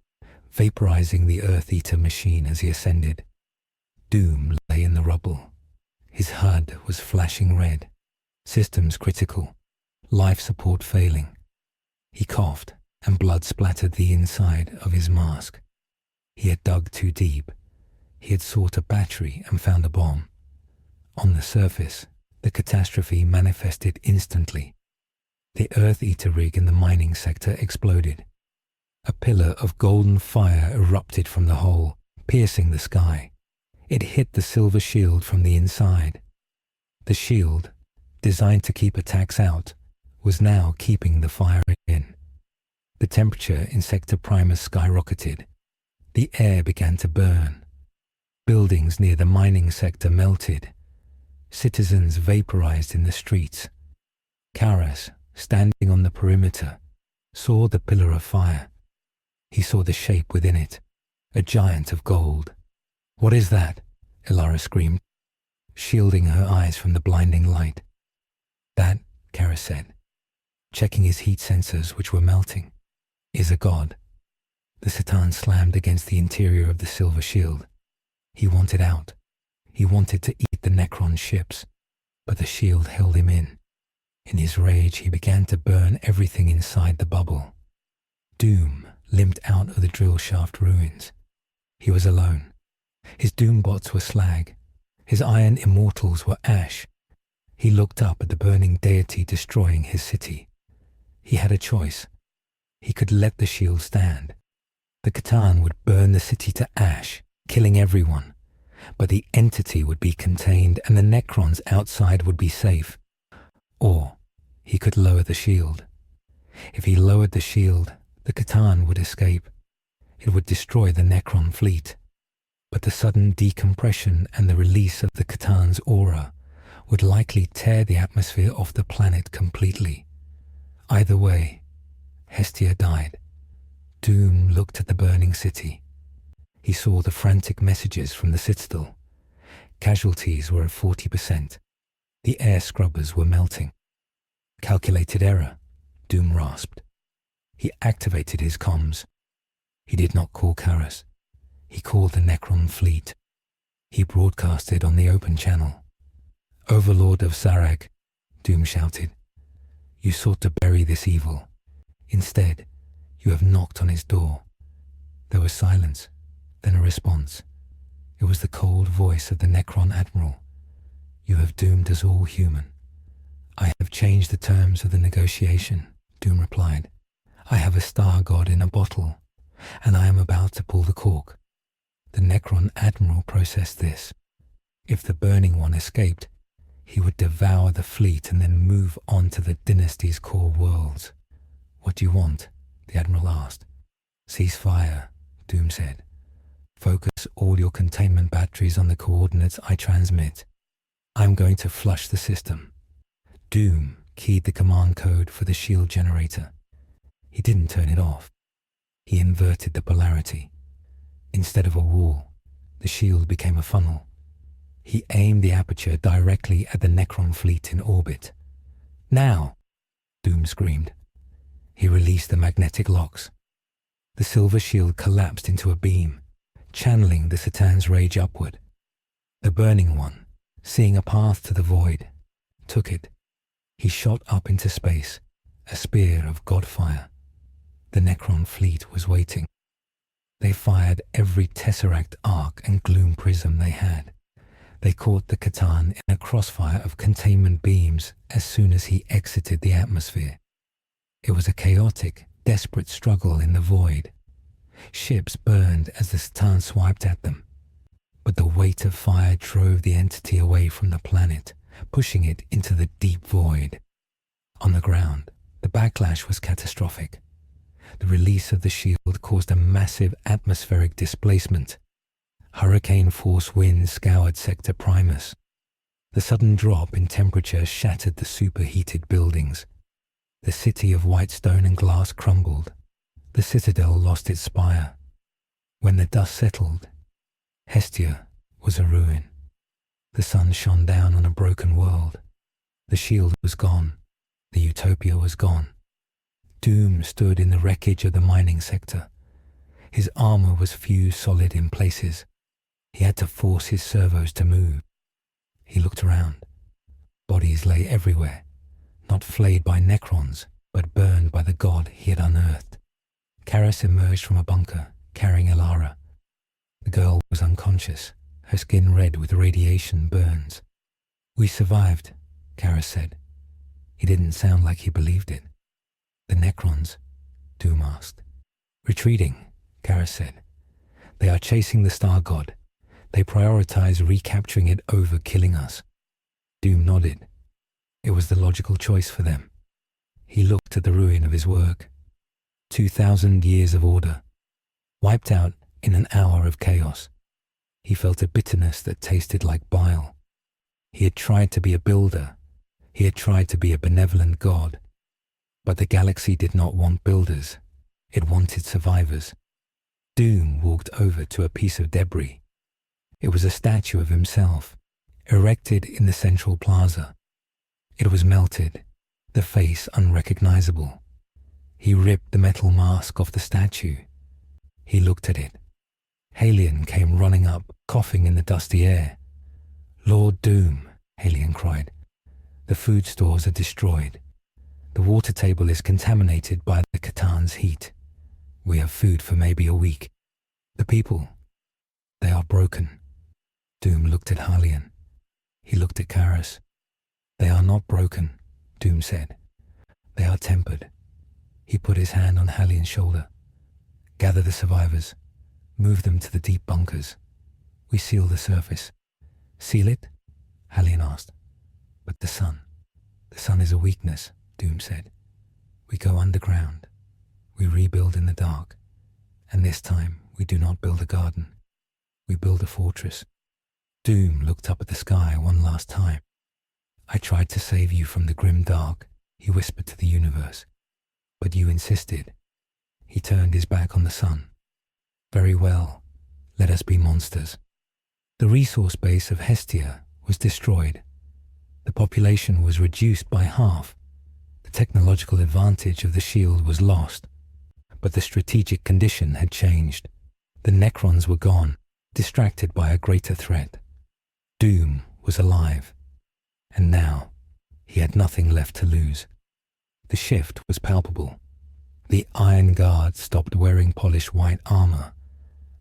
vaporizing the Earth-Eater machine as he ascended. Doom lay in the rubble. His HUD was flashing red. Systems critical. Life support failing. He coughed, and blood splattered the inside of his mask. He had dug too deep. He had sought a battery and found a bomb. On the surface, the catastrophe manifested instantly. The Earth-Eater rig in the mining sector exploded. A pillar of golden fire erupted from the hole, piercing the sky. It hit the silver shield from the inside. The shield, designed to keep attacks out, was now keeping the fire in. The temperature in Sector Primus skyrocketed. The air began to burn. Buildings near the mining sector melted. Citizens vaporized in the streets. Karas, standing on the perimeter, saw the pillar of fire. He saw the shape within it, a giant of gold. "What is that?" Ilara screamed, shielding her eyes from the blinding light. "That," Karas said, checking his heat sensors which were melting, "is a god." The C'tan slammed against the interior of the silver shield. He wanted out. He wanted to eat the Necron ships, but the shield held him in. In his rage, he began to burn everything inside the bubble. Doom limped out of the drill shaft ruins. He was alone. His Doombots were slag. His iron immortals were ash. He looked up at the burning deity destroying his city. He had a choice. He could let the shield stand. The C'tan would burn the city to ash, killing everyone. But the entity would be contained and the Necrons outside would be safe. Or he could lower the shield. If he lowered the shield, the C'tan would escape. It would destroy the Necron fleet. But the sudden decompression and the release of the C'tan's aura would likely tear the atmosphere off the planet completely. Either way, Hestia died. Doom looked at the burning city. He saw the frantic messages from the Citadel. Casualties were at 40%. The air scrubbers were melting. "Calculated error," Doom rasped. He activated his comms. He did not call Karas. He called the Necron fleet. He broadcasted on the open channel. "Overlord of Szarekh," Doom shouted. "You sought to bury this evil. Instead, you have knocked on his door." There was silence, then a response. It was the cold voice of the Necron Admiral. "You have doomed us all human." "I have changed the terms of the negotiation," Doom replied. "I have a star god in a bottle, and I am about to pull the cork." The Necron Admiral processed this. If the Burning One escaped, he would devour the fleet and then move on to the dynasty's core worlds. "What do you want?" the Admiral asked. "Cease fire," Doom said. "Focus all your containment batteries on the coordinates I transmit. I'm going to flush the system." Doom keyed the command code for the shield generator. He didn't turn it off. He inverted the polarity. Instead of a wall, the shield became a funnel. He aimed the aperture directly at the Necron fleet in orbit. "Now!" Doom screamed. He released the magnetic locks. The silver shield collapsed into a beam, channeling the C'tan's rage upward. The Burning One, seeing a path to the void, took it. He shot up into space, a spear of godfire. The Necron fleet was waiting. They fired every tesseract arc and gloom prism they had. They caught the C'tan in a crossfire of containment beams as soon as he exited the atmosphere. It was a chaotic, desperate struggle in the void. Ships burned as the C'tan swiped at them, but the weight of fire drove the entity away from the planet, pushing it into the deep void. On the ground, the backlash was catastrophic. The release of the shield caused a massive atmospheric displacement. Hurricane-force winds scoured Sector Primus. The sudden drop in temperature shattered the superheated buildings. The city of white stone and glass crumbled. The citadel lost its spire. When the dust settled, Hestia was a ruin. The sun shone down on a broken world. The shield was gone. The utopia was gone. Doom stood in the wreckage of the mining sector. His armor was fused solid in places. He had to force his servos to move. He looked around. Bodies lay everywhere, not flayed by Necrons, but burned by the god he had unearthed. Karis emerged from a bunker, carrying Elara. The girl was unconscious, her skin red with radiation burns. "We survived," Karis said. He didn't sound like he believed it. "The Necrons?" Doom asked. "Retreating," Karis said. "They are chasing the star god. They prioritize recapturing it over killing us." Doom nodded. It was the logical choice for them. He looked at the ruin of his work. 2,000 years of order, wiped out in an hour of chaos. He felt a bitterness that tasted like bile. He had tried to be a builder. He had tried to be a benevolent god. But the galaxy did not want builders. It wanted survivors. Doom walked over to a piece of debris. It was a statue of himself, erected in the central plaza. It was melted, the face unrecognizable. He ripped the metal mask off the statue. He looked at it. Halion came running up, coughing in the dusty air. "Lord Doom," Halion cried. "The food stores are destroyed. The water table is contaminated by the C'tan's heat. We have food for maybe a week. The people, they are broken." Doom looked at Halion. He looked at Karis. "They are not broken," Doom said. "They are tempered." He put his hand on Halion's shoulder. "Gather the survivors. Move them to the deep bunkers. We seal the surface." "Seal it?" Halion asked. "But the sun. The sun is a weakness," Doom said. "We go underground. We rebuild in the dark. And this time we do not build a garden. We build a fortress." Doom looked up at the sky one last time. "I tried to save you from the Grimdark," he whispered to the universe. "But you insisted." He turned his back on the sun. "Very well, let us be monsters." The resource base of Hestia was destroyed. The population was reduced by half. The technological advantage of the shield was lost. But the strategic condition had changed. The Necrons were gone, distracted by a greater threat. Doom was alive. And now, he had nothing left to lose. The shift was palpable. The Iron Guard stopped wearing polished white armor.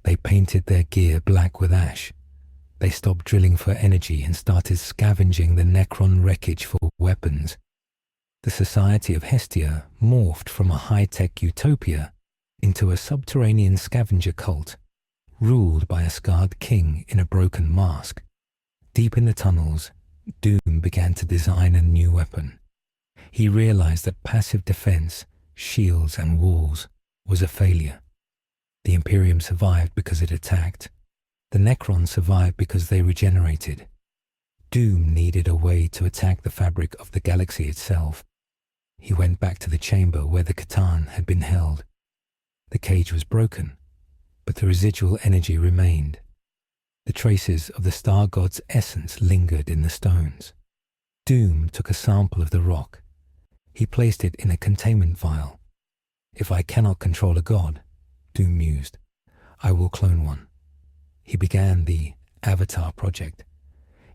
They painted their gear black with ash. They stopped drilling for energy and started scavenging the Necron wreckage for weapons. The society of Hestia morphed from a high-tech utopia into a subterranean scavenger cult, ruled by a scarred king in a broken mask. Deep in the tunnels, Doom began to design a new weapon. He realized that passive defense, shields and walls, was a failure. The Imperium survived because it attacked. The Necrons survived because they regenerated. Doom needed a way to attack the fabric of the galaxy itself. He went back to the chamber where the C'tan had been held. The cage was broken, but the residual energy remained. The traces of the star god's essence lingered in the stones. Doom took a sample of the rock. He placed it in a containment vial. "If I cannot control a god," Doom mused, "I will clone one." He began the Avatar project.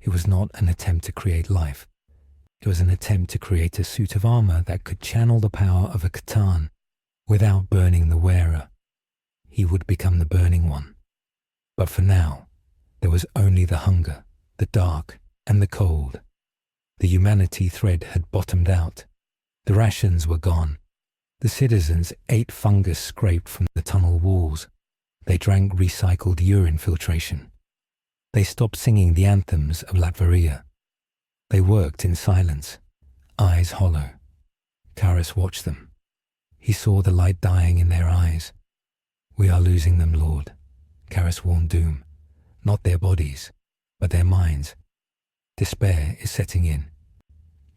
It was not an attempt to create life. It was an attempt to create a suit of armor that could channel the power of a C'tan without burning the wearer. He would become the burning one. But for now, there was only the hunger, the dark, and the cold. The humanity thread had bottomed out. The rations were gone. The citizens ate fungus scraped from the tunnel walls. They drank recycled urine filtration. They stopped singing the anthems of Latveria. They worked in silence, eyes hollow. Karas watched them. He saw the light dying in their eyes. "We are losing them, Lord," Karas warned Doom. "Not their bodies, but their minds. Despair is setting in."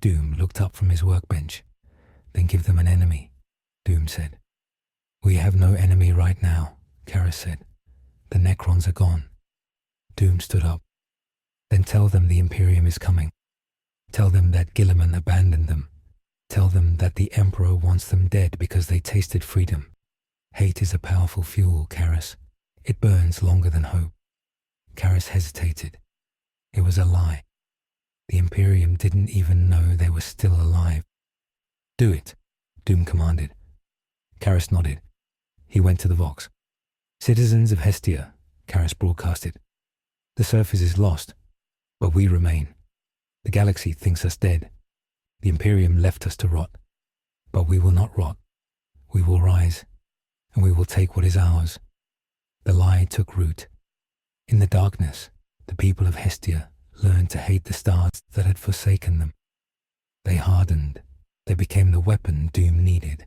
Doom looked up from his workbench. "Then give them an enemy," Doom said. "We have no enemy right now," Karas said. "The Necrons are gone." Doom stood up. "Then tell them the Imperium is coming. Tell them that Guilliman abandoned them. Tell them that the Emperor wants them dead because they tasted freedom. Hate is a powerful fuel, Karas. It burns longer than hope." Karas hesitated. It was a lie. The Imperium didn't even know they were still alive. "Do it," Doom commanded. Karas nodded. He went to the Vox. "Citizens of Hestia," Karas broadcasted. "The surface is lost, but we remain. The galaxy thinks us dead. The Imperium left us to rot. But we will not rot. We will rise, and we will take what is ours." The lie took root. In the darkness, the people of Hestia learned to hate the stars that had forsaken them. They hardened. They became the weapon Doom needed.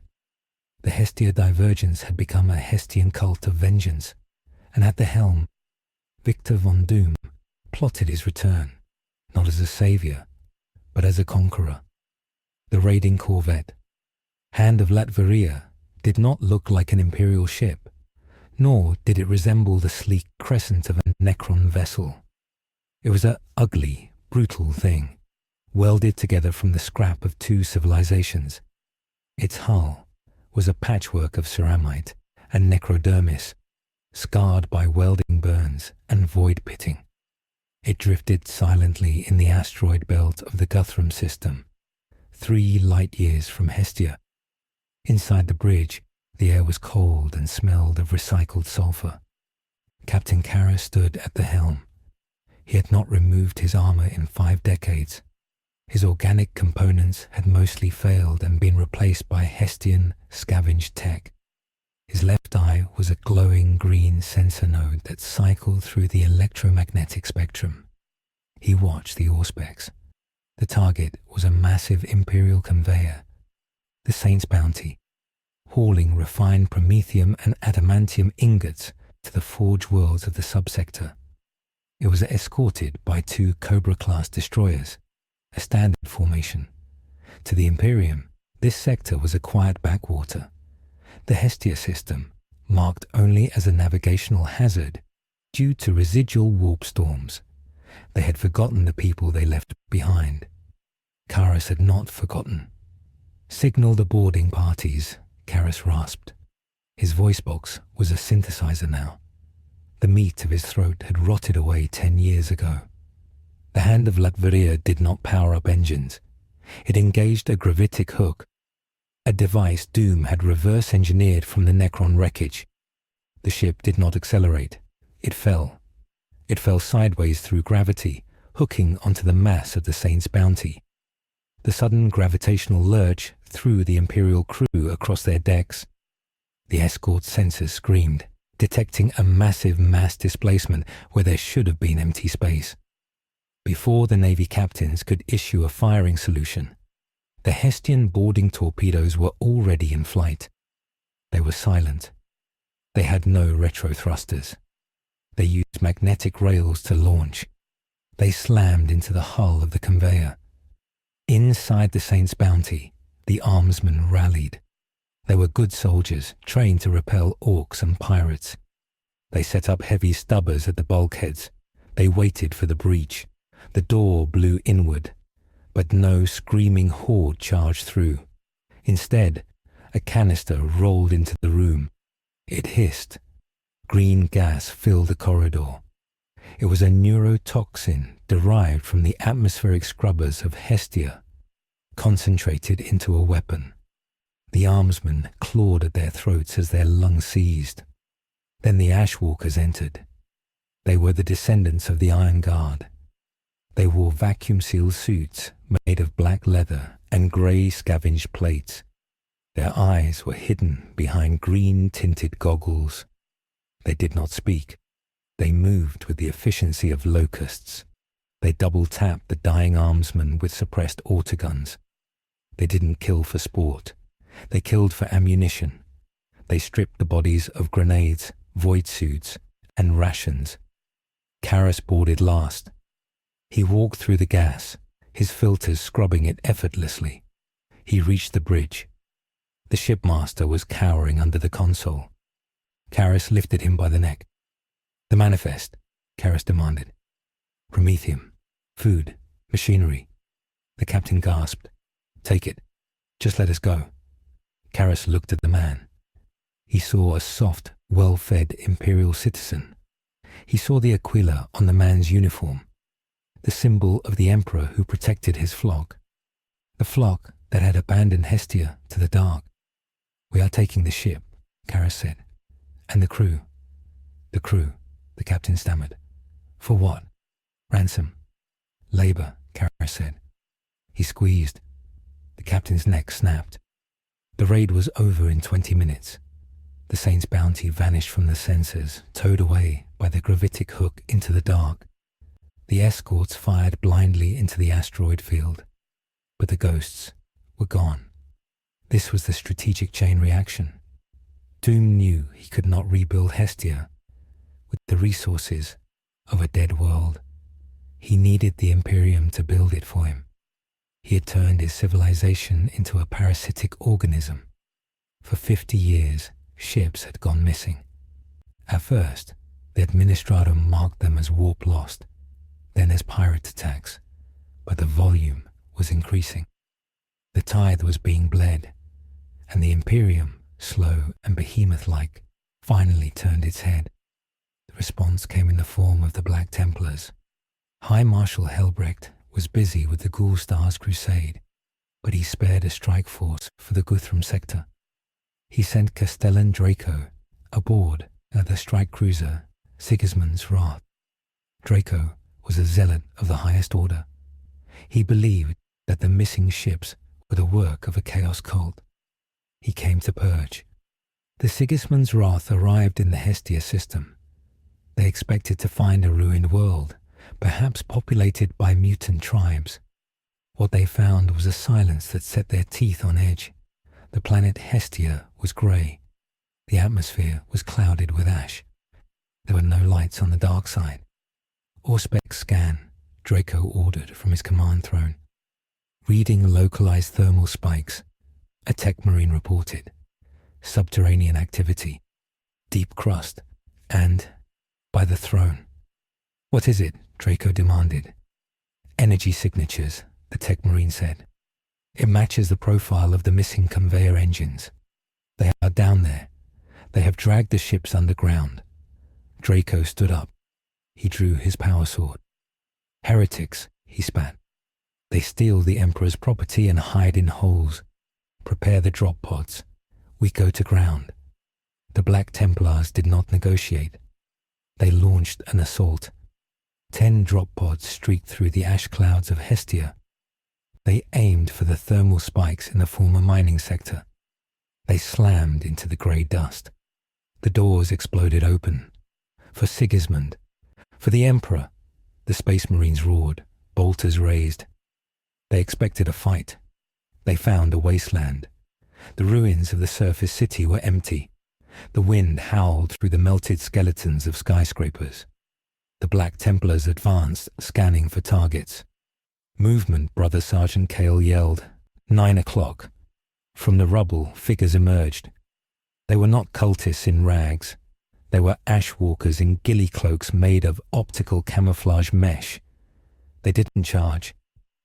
The Hestia Divergence had become a Hestian cult of vengeance, and at the helm, Victor von Doom plotted his return, not as a savior, but as a conqueror. The raiding corvette, Hand of Latveria, did not look like an Imperial ship, nor did it resemble the sleek crescent of a Necron vessel. It was an ugly, brutal thing, welded together from the scrap of two civilizations. Its hull was a patchwork of ceramite and necrodermis, scarred by welding burns and void pitting. It drifted silently in the asteroid belt of the Guthrum system, 3 light years from Hestia. Inside the bridge, the air was cold and smelled of recycled sulfur. Captain Karas stood at the helm. He had not removed his armor in 5 decades. His organic components had mostly failed and been replaced by Hestian scavenged tech. His left eye was a glowing green sensor node that cycled through the electromagnetic spectrum. He watched the Auspex. The target was a massive Imperial conveyor, the Saint's Bounty, hauling refined promethium and adamantium ingots to the forge worlds of the subsector. It was escorted by 2 Cobra-class destroyers, a standard formation. To the Imperium, this sector was a quiet backwater. The Hestia system, marked only as a navigational hazard due to residual warp storms. They had forgotten the people they left behind. Karas had not forgotten. "Signal the boarding parties," Karas rasped. His voice box was a synthesizer now. The meat of his throat had rotted away 10 years ago. The Hand of Latveria did not power up engines. It engaged a gravitic hook, a device Doom had reverse-engineered from the Necron wreckage. The ship did not accelerate. It fell. It fell sideways through gravity, hooking onto the mass of the Saint's Bounty. The sudden gravitational lurch threw the Imperial crew across their decks. The escort sensors screamed, detecting a massive mass displacement where there should have been empty space. Before the Navy captains could issue a firing solution, the Hestian boarding torpedoes were already in flight. They were silent. They had no retro thrusters. They used magnetic rails to launch. They slammed into the hull of the conveyor. Inside the Saint's Bounty, the armsmen rallied. They were good soldiers, trained to repel orcs and pirates. They set up heavy stubbers at the bulkheads. They waited for the breach. The door blew inward, but no screaming horde charged through. Instead, a canister rolled into the room. It hissed. Green gas filled the corridor. It was a neurotoxin derived from the atmospheric scrubbers of Hestia, concentrated into a weapon. The armsmen clawed at their throats as their lungs seized. Then the Ashwalkers entered. They were the descendants of the Iron Guard. They wore vacuum-sealed suits made of black leather and grey scavenged plates. Their eyes were hidden behind green-tinted goggles. They did not speak. They moved with the efficiency of locusts. They double-tapped the dying armsmen with suppressed autoguns. They didn't kill for sport. They killed for ammunition. They stripped the bodies of grenades, void suits, and rations. Karras boarded last. He walked through the gas, his filters scrubbing it effortlessly. He reached the bridge. The shipmaster was cowering under the console. Karras lifted him by the neck. "The manifest," Karras demanded. "Promethium, food, machinery." The captain gasped. "Take it. Just let us go." Karras looked at the man. He saw a soft, well-fed imperial citizen. He saw the aquila on the man's uniform, the symbol of the emperor who protected his flock, the flock that had abandoned Hestia to the dark. "We are taking the ship," Karras said. "And the crew." "The crew," the captain stammered. "For what?" "Ransom." "Labor," Karras said. He squeezed. The captain's neck snapped. The raid was over in 20 minutes. The Saint's bounty vanished from the sensors, towed away by the gravitic hook into the dark. The escorts fired blindly into the asteroid field, but the ghosts were gone. This was the strategic chain reaction. Doom knew he could not rebuild Hestia with the resources of a dead world. He needed the Imperium to build it for him. He had turned his civilization into a parasitic organism. For 50 years, ships had gone missing. At first, the Administratum marked them as warp lost, then as pirate attacks, but the volume was increasing. The tide was being bled, and the Imperium, slow and behemoth-like, finally turned its head. The response came in the form of the Black Templars. High Marshal Helbrecht was busy with the Ghoul-Star's crusade, but he spared a strike force for the Guthrum sector. He sent Castellan Draco aboard the strike cruiser Sigismund's Wrath. Draco was a zealot of the highest order. He believed that the missing ships were the work of a chaos cult. He came to purge. The Sigismund's Wrath arrived in the Hestia system. They expected to find a ruined world, perhaps populated by mutant tribes. What they found was a silence that set their teeth on edge. The planet Hestia was grey. The atmosphere was clouded with ash. There were no lights on the dark side. "Auspex scan," Draco ordered from his command throne. Reading localized thermal spikes, a tech marine reported. Subterranean activity, deep crust, and by the throne. "What is it?" Draco demanded. "Energy signatures," the tech marine said. "It matches the profile of the missing conveyor engines. They are down there. They have dragged the ships underground." Draco stood up. He drew his power sword. "Heretics," he spat. "They steal the Emperor's property and hide in holes. Prepare the drop pods. We go to ground." The Black Templars did not negotiate. They launched an assault. 10 drop pods streaked through the ash clouds of Hestia. They aimed for the thermal spikes in the former mining sector. They slammed into the grey dust. The doors exploded open. For Sigismund, for the Emperor, the Space Marines roared, bolters raised. They expected a fight. They found a wasteland. The ruins of the surface city were empty. The wind howled through the melted skeletons of skyscrapers. The Black Templars advanced, scanning for targets. "Movement," Brother Sergeant Cale yelled. 9 o'clock. From the rubble, figures emerged. They were not cultists in rags. They were ashwalkers in ghillie cloaks made of optical camouflage mesh. They didn't charge.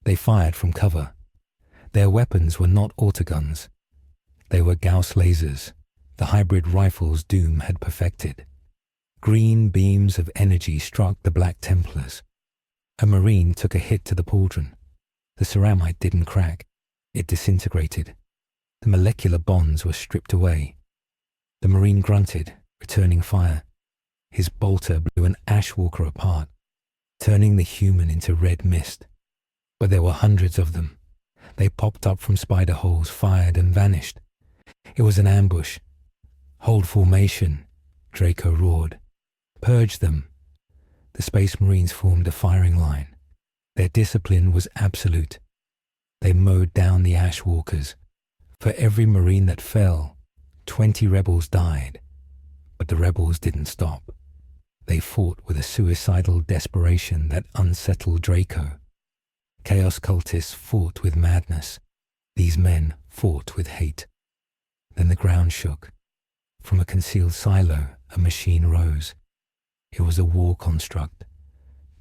They fired from cover. Their weapons were not autoguns. They were Gauss lasers, the hybrid rifles Doom had perfected. Green beams of energy struck the Black Templars. A Marine took a hit to the pauldron. The ceramite didn't crack. It disintegrated. The molecular bonds were stripped away. The Marine grunted, returning fire. His bolter blew an ashwalker apart. turning the human into red mist. But there were hundreds of them. They popped up from spider holes, fired and vanished. It was an ambush. "Hold formation," Draco roared. "Purge them." The Space Marines formed a firing line. Their discipline was absolute. They mowed down the Ash Walkers. For every Marine that fell, 20 rebels died. But the rebels didn't stop. They fought with a suicidal desperation that unsettled Draco. Chaos cultists fought with madness. These men fought with hate. Then the ground shook. From a concealed silo, a machine rose. It was a war construct.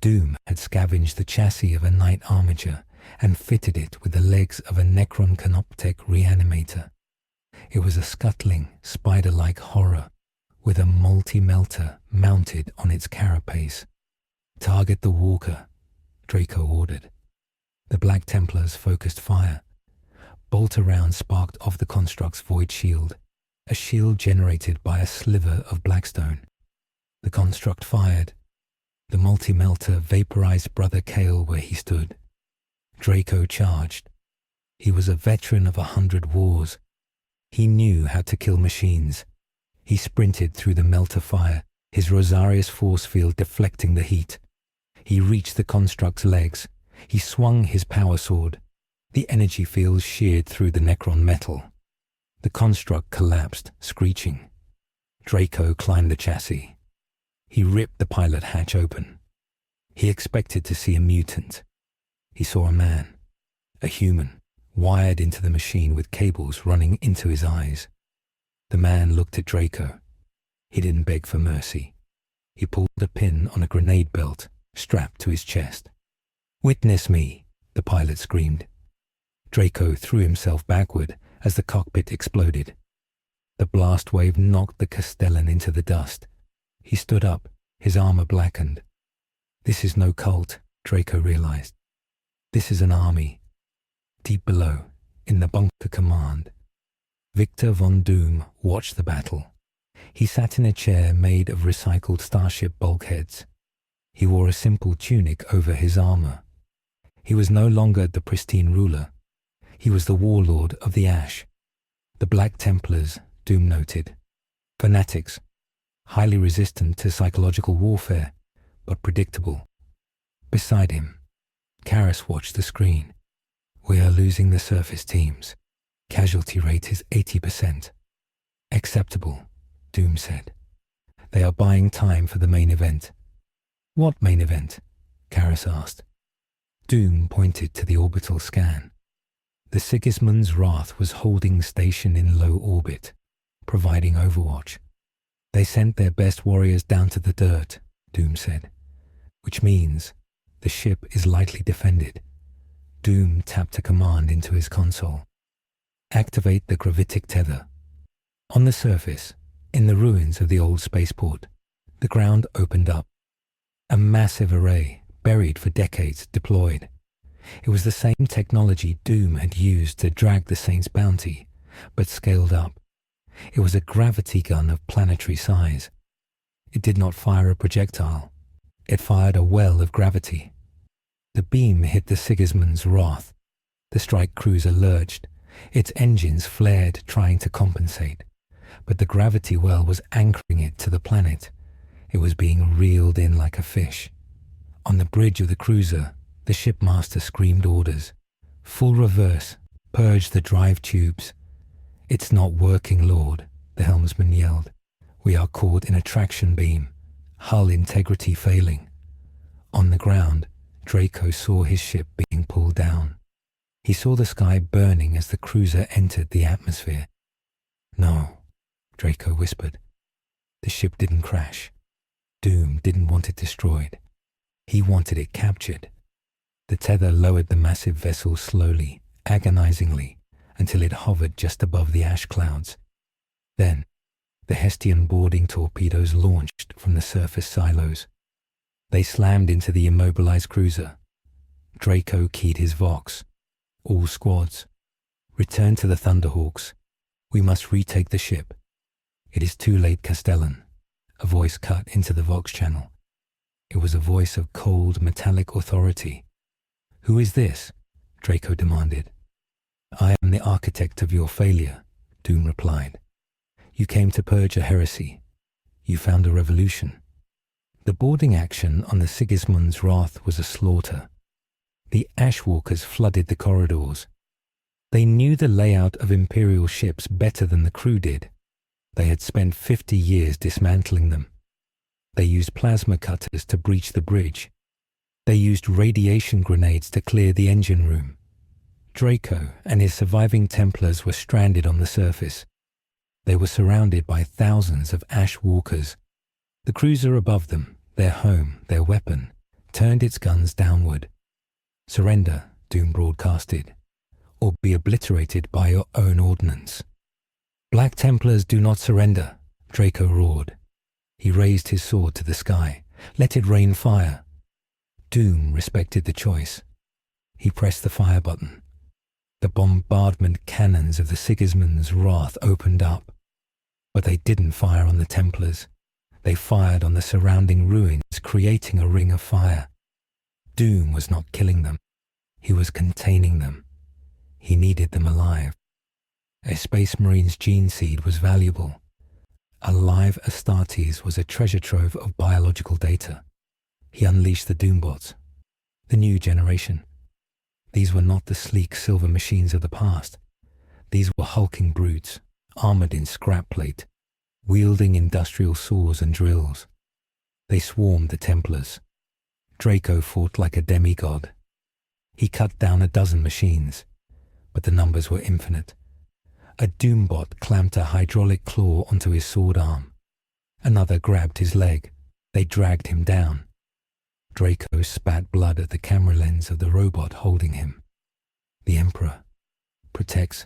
Doom had scavenged the chassis of a Knight Armiger and fitted it with the legs of a Necron Canoptech reanimator. It was a scuttling, spider-like horror with a multi-melter mounted on its carapace. "Target the walker," Draco ordered. The Black Templars focused fire. Bolter rounds sparked off the construct's void shield, a shield generated by a sliver of blackstone. The construct fired. The multi-melter vaporized Brother Kale where he stood. Draco charged. He was a veteran of 100 wars. He knew how to kill machines. He sprinted through the melter fire, his Rosarius force field deflecting the heat. He reached the construct's legs. He swung his power sword. The energy field sheared through the Necron metal. The construct collapsed, screeching. Draco climbed the chassis. He ripped the pilot hatch open. He expected to see a mutant. He saw a man, a human, wired into the machine with cables running into his eyes. The man looked at Draco. He didn't beg for mercy. He pulled a pin on a grenade belt strapped to his chest. "Witness me," the pilot screamed. Draco threw himself backward as the cockpit exploded. The blast wave knocked the Castellan into the dust. He stood up, his armor blackened. This is no cult, Draco realized. This is an army. Deep below, in the bunker command, Victor von Doom watched the battle. He sat in a chair made of recycled starship bulkheads. He wore a simple tunic over his armor. He was no longer the pristine ruler. He was the warlord of the Ash. The Black Templars, Doom noted. Fanatics, highly resistant to psychological warfare, but predictable. Beside him, Karis watched the screen. "We are losing the surface teams. Casualty rate is 80%. Acceptable," Doom said. "They are buying time for the main event." "What main event?" Karis asked. Doom pointed to the orbital scan. The Sigismund's Wrath was holding station in low orbit, providing overwatch. "They sent their best warriors down to the dirt," Doom said, "which means the ship is lightly defended." Doom tapped a command into his console. "Activate the gravitic tether." On the surface, in the ruins of the old spaceport, the ground opened up. A massive array, buried for decades, deployed. It was the same technology Doom had used to drag the Saint's bounty, but scaled up. It was a gravity gun of planetary size. It did not fire a projectile. It fired a well of gravity. The beam hit the Sigismund's Wrath. The strike cruiser lurched. Its engines flared, trying to compensate. But the gravity well was anchoring it to the planet. It was being reeled in like a fish. On the bridge of the cruiser, the shipmaster screamed orders. "Full reverse. Purge the drive tubes." "It's not working, Lord," the helmsman yelled. "We are caught in a traction beam. Hull integrity failing." On the ground, Draco saw his ship being pulled down. He saw the sky burning as the cruiser entered the atmosphere. "No," Draco whispered. The ship didn't crash. Doom didn't want it destroyed. He wanted it captured. The tether lowered the massive vessel slowly, agonizingly, until it hovered just above the ash clouds. Then, the Hestian boarding torpedoes launched from the surface silos. They slammed into the immobilized cruiser. Draco keyed his Vox. "All squads, return to the Thunderhawks. We must retake the ship." "It is too late, Castellan," a voice cut into the Vox channel. It was a voice of cold, metallic authority. "Who is this?" Draco demanded. "I am the architect of your failure," Doom replied. "You came to purge a heresy. You found a revolution." The boarding action on the Sigismund's Wrath was a slaughter. The Ashwalkers flooded the corridors. They knew the layout of Imperial ships better than the crew did. They had spent 50 years dismantling them. They used plasma cutters to breach the bridge. They used radiation grenades to clear the engine room. Draco and his surviving Templars were stranded on the surface. They were surrounded by thousands of Ash Walkers. The cruiser above them, their home, their weapon, turned its guns downward. "Surrender," Doom broadcasted, "or be obliterated by your own ordnance." "Black Templars do not surrender," Draco roared. He raised his sword to the sky. "Let it rain fire." Doom respected the choice. He pressed the fire button. The bombardment cannons of the Sigismund's Wrath opened up. But they didn't fire on the Templars. They fired on the surrounding ruins, creating a ring of fire. Doom was not killing them. He was containing them. He needed them alive. A Space Marine's gene seed was valuable. A live Astartes was a treasure trove of biological data. He unleashed the Doombots, the new generation. These were not the sleek silver machines of the past. These were hulking brutes, armored in scrap plate, wielding industrial saws and drills. They swarmed the Templars. Draco fought like a demigod. He cut down a dozen machines, but the numbers were infinite. A Doombot clamped a hydraulic claw onto his sword arm. Another grabbed his leg. They dragged him down. Draco spat blood at the camera lens of the robot holding him. "The Emperor protects,"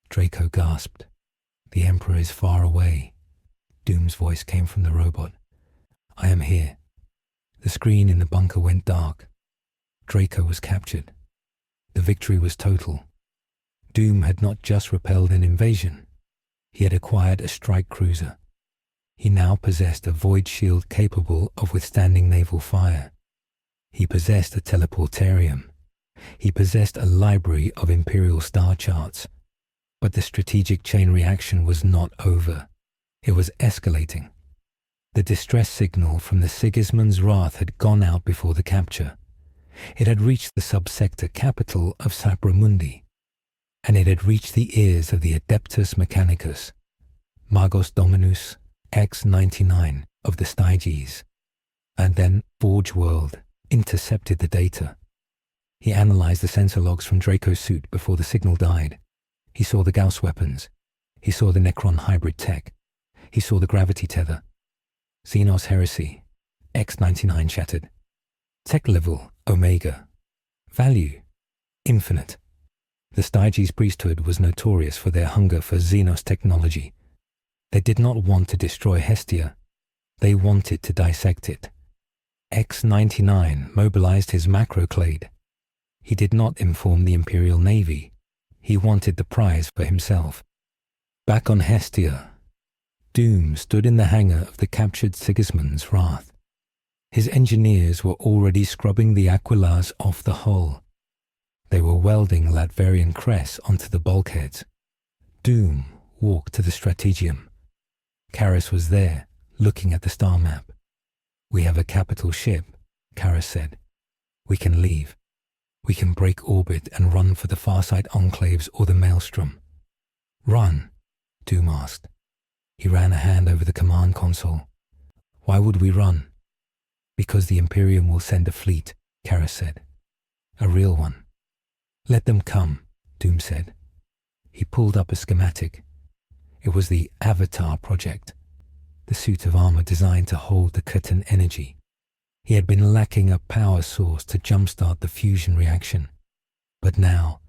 Draco gasped. "The Emperor is far away." Doom's voice came from the robot. "I am here." The screen in the bunker went dark. Draco was captured. The victory was total. Doom had not just repelled an invasion. He had acquired a strike cruiser. He now possessed a void shield capable of withstanding naval fire. He possessed a teleportarium. He possessed a library of Imperial star charts. But the strategic chain reaction was not over. It was escalating. The distress signal from the Sigismund's Wrath had gone out before the capture. It had reached the subsector capital of Sabramundi, and it had reached the ears of the Adeptus Mechanicus, Magos Dominus X-99 of the Styges. And then Forge World intercepted the data. He analyzed the sensor logs from Draco's suit before the signal died. He saw the Gauss weapons. He saw the Necron hybrid tech. He saw the gravity tether. Xenos heresy. X-99 shattered. Tech level, Omega. Value, infinite. The Styges priesthood was notorious for their hunger for Xenos technology. They did not want to destroy Hestia. They wanted to dissect it. X-99 mobilized his macroclade. He did not inform the Imperial Navy. He wanted the prize for himself. Back on Hestia, Doom stood in the hangar of the captured Sigismund's Wrath. His engineers were already scrubbing the aquilars off the hull. They were welding Latverian cress onto the bulkheads. Doom walked to the Strategium. Karras was there, looking at the star map. "We have a capital ship," Karras said. "We can leave. We can break orbit and run for the Farsight Enclaves or the Maelstrom." "Run?" Doom asked. He ran a hand over the command console. "Why would we run?" "Because the Imperium will send a fleet," Karras said. "A real one." "Let them come," Doom said. He pulled up a schematic. It was the Avatar project, the suit of armor designed to hold the Khatan energy. He had been lacking a power source to jumpstart the fusion reaction. But now,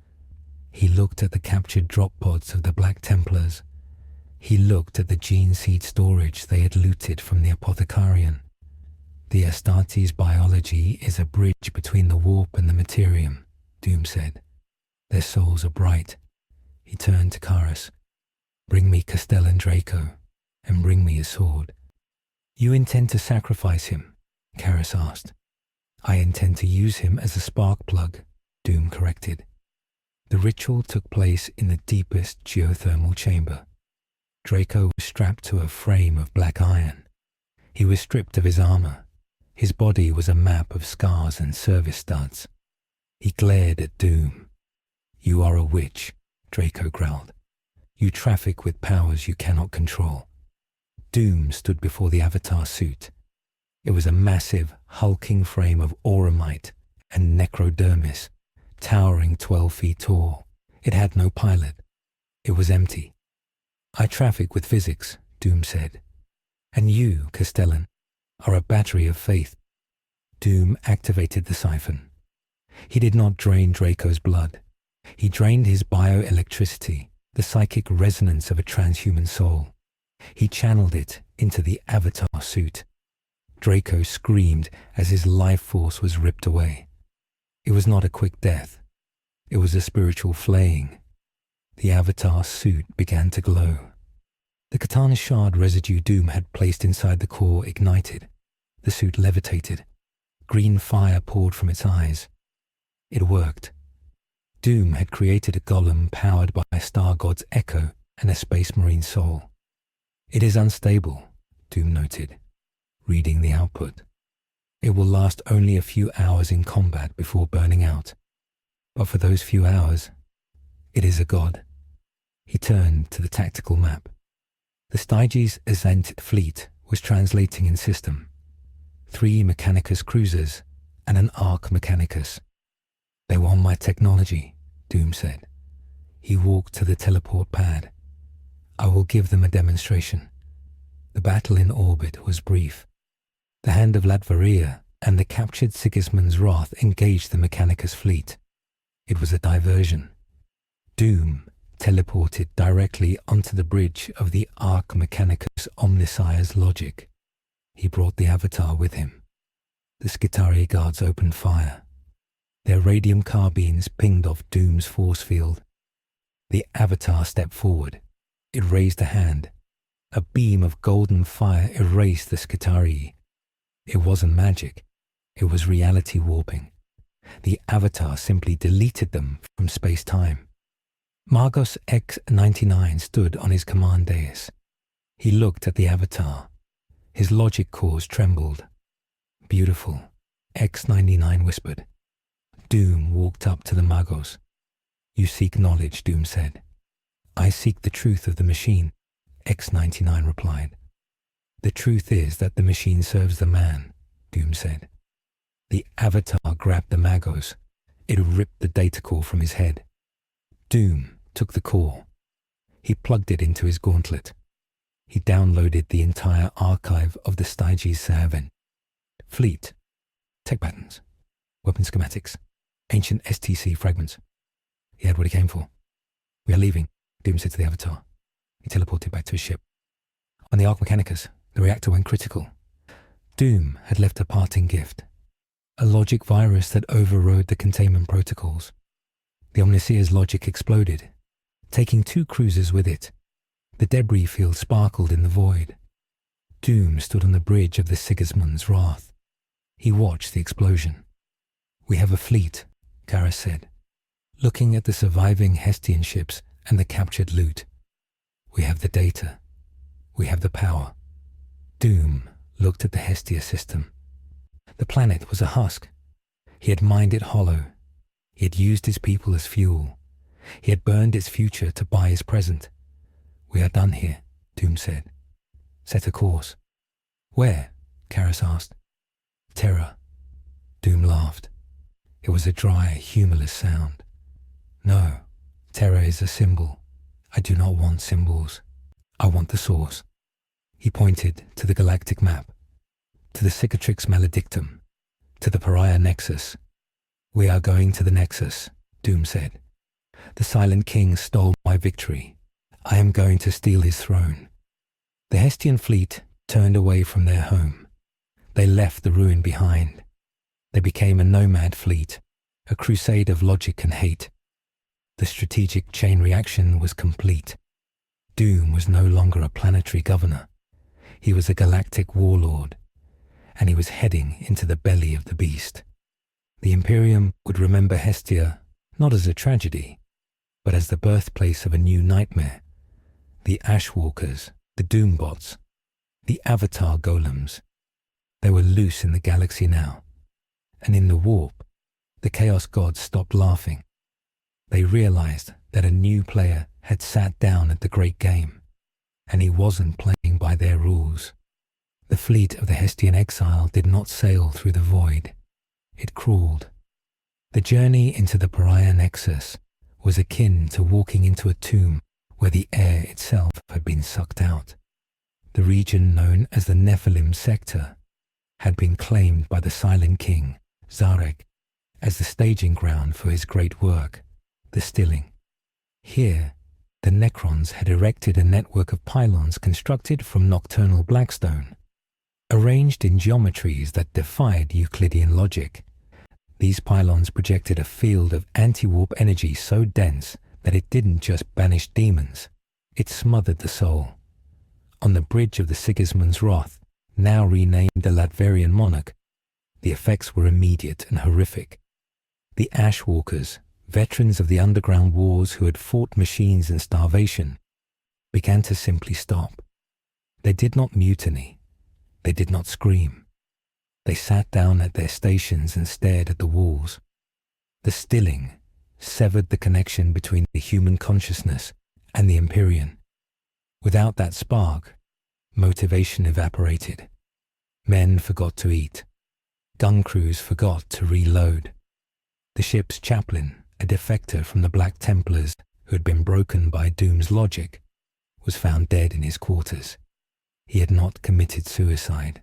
he looked at the captured drop pods of the Black Templars. He looked at the gene seed storage they had looted from the Apothecarian. "The Astartes biology is a bridge between the warp and the materium," Doom said. "Their souls are bright." He turned to Karras. "Bring me Castellan Draco, and bring me his sword." "You intend to sacrifice him?" Karis asked. I intend to use him as a spark plug, Doom corrected. The ritual took place in the deepest geothermal chamber. Draco was strapped to a frame of black iron. He was stripped of his armor. His body was a map of scars and service studs. He glared at Doom. You are a witch, Draco growled. You traffic with powers you cannot control. Doom stood before the avatar suit. It was a massive, hulking frame of auramite and necrodermis, towering 12 feet tall. It had no pilot. It was empty. I traffic with physics, Doom said. And you, Castellan, are a battery of faith. Doom activated the siphon. He did not drain Draco's blood. He drained his bioelectricity, the psychic resonance of a transhuman soul. He channeled it into the avatar suit. Draco screamed as his life force was ripped away. It was not a quick death. It was a spiritual flaying. The avatar suit began to glow. The katana shard residue Doom had placed inside the core ignited. The suit levitated. Green fire poured from its eyes. It worked. Doom had created a golem powered by a star god's echo and a space marine soul. It is unstable, Doom noted, reading the output. It will last only a few hours in combat before burning out. But for those few hours, it is a god. He turned to the tactical map. The Styges Azantit fleet was translating in system. 3 Mechanicus cruisers and an Arc Mechanicus. They want my technology, Doom said. He walked to the teleport pad. I will give them a demonstration. The battle in orbit was brief. The Hand of Latveria and the captured Sigismund's Wrath engaged the Mechanicus fleet. It was a diversion. Doom teleported directly onto the bridge of the Arc Mechanicus Omnissiah's logic. He brought the Avatar with him. The Skitarii guards opened fire. Their radium carbines pinged off Doom's force field. The Avatar stepped forward. It raised a hand. A beam of golden fire erased the Skitarii. It wasn't magic. It was reality warping. The Avatar simply deleted them from space-time. Margos X-99 stood on his command dais. He looked at the Avatar. His logic cores trembled. Beautiful, X-99 whispered. Doom walked up to the Magos. You seek knowledge, Doom said. I seek the truth of the machine, X-99 replied. The truth is that the machine serves the man, Doom said. The Avatar grabbed the Magos. It ripped the data core from his head. Doom took the core. He plugged it into his gauntlet. He downloaded the entire archive of the Styges Sahavin. Fleet, tech patterns, weapon schematics, ancient STC fragments. He had what he came for. We are leaving, Doom said to the Avatar. He teleported back to his ship. On the Arc Mechanicus, the reactor went critical. Doom had left a parting gift. A logic virus that overrode the containment protocols. The Omnissiah's logic exploded, taking 2 cruisers with it. The debris field sparkled in the void. Doom stood on the bridge of the Sigismund's Wrath. He watched the explosion. We have a fleet, Karis said, looking at the surviving Hestian ships and the captured loot. We have the data. We have the power. Doom looked at the Hestia system. The planet was a husk. He had mined it hollow. He had used his people as fuel. He had burned its future to buy his present. We are done here, Doom said. Set a course. Where? Karis asked. Terra. Doom laughed. It was a dry, humorless sound. No, Terra is a symbol. I do not want symbols. I want the source. He pointed to the galactic map, to the Cicatrix Maledictum, to the Pariah Nexus. We are going to the Nexus, Doom said. The Silent King stole my victory. I am going to steal his throne. The Hestian fleet turned away from their home. They left the ruin behind. They became a nomad fleet, a crusade of logic and hate. The strategic chain reaction was complete. Doom was no longer a planetary governor. He was a galactic warlord. and he was heading into the belly of the beast. The Imperium would remember Hestia not as a tragedy, but as the birthplace of a new nightmare. The Ashwalkers, the Doombots, the Avatar Golems, they were loose in the galaxy now, and in the warp, the Chaos Gods stopped laughing. They realized that a new player had sat down at the great game, and he wasn't playing by their rules. The fleet of the Hestian exile did not sail through the void. It crawled. The journey into the Pariah Nexus was akin to walking into a tomb where the air itself had been sucked out. The region known as the Nephilim sector had been claimed by the Silent King, Szarekh, as the staging ground for his great work, the Stilling. Here, the Necrons had erected a network of pylons constructed from nocturnal blackstone. Arranged in geometries that defied Euclidean logic, these pylons projected a field of anti-warp energy so dense that it didn't just banish demons, it smothered the soul. On the bridge of the Sigismund's Wrath, now renamed the Latverian Monarch, the effects were immediate and horrific. The Ashwalkers, veterans of the underground wars who had fought machines and starvation, began to simply stop. They did not mutiny. They did not scream. They sat down at their stations and stared at the walls. The Stilling severed the connection between the human consciousness and the Empyrean. Without that spark, motivation evaporated. Men forgot to eat. Gun crews forgot to reload. The ship's chaplain, a defector from the Black Templars who had been broken by Doom's logic, was found dead in his quarters. He had not committed suicide.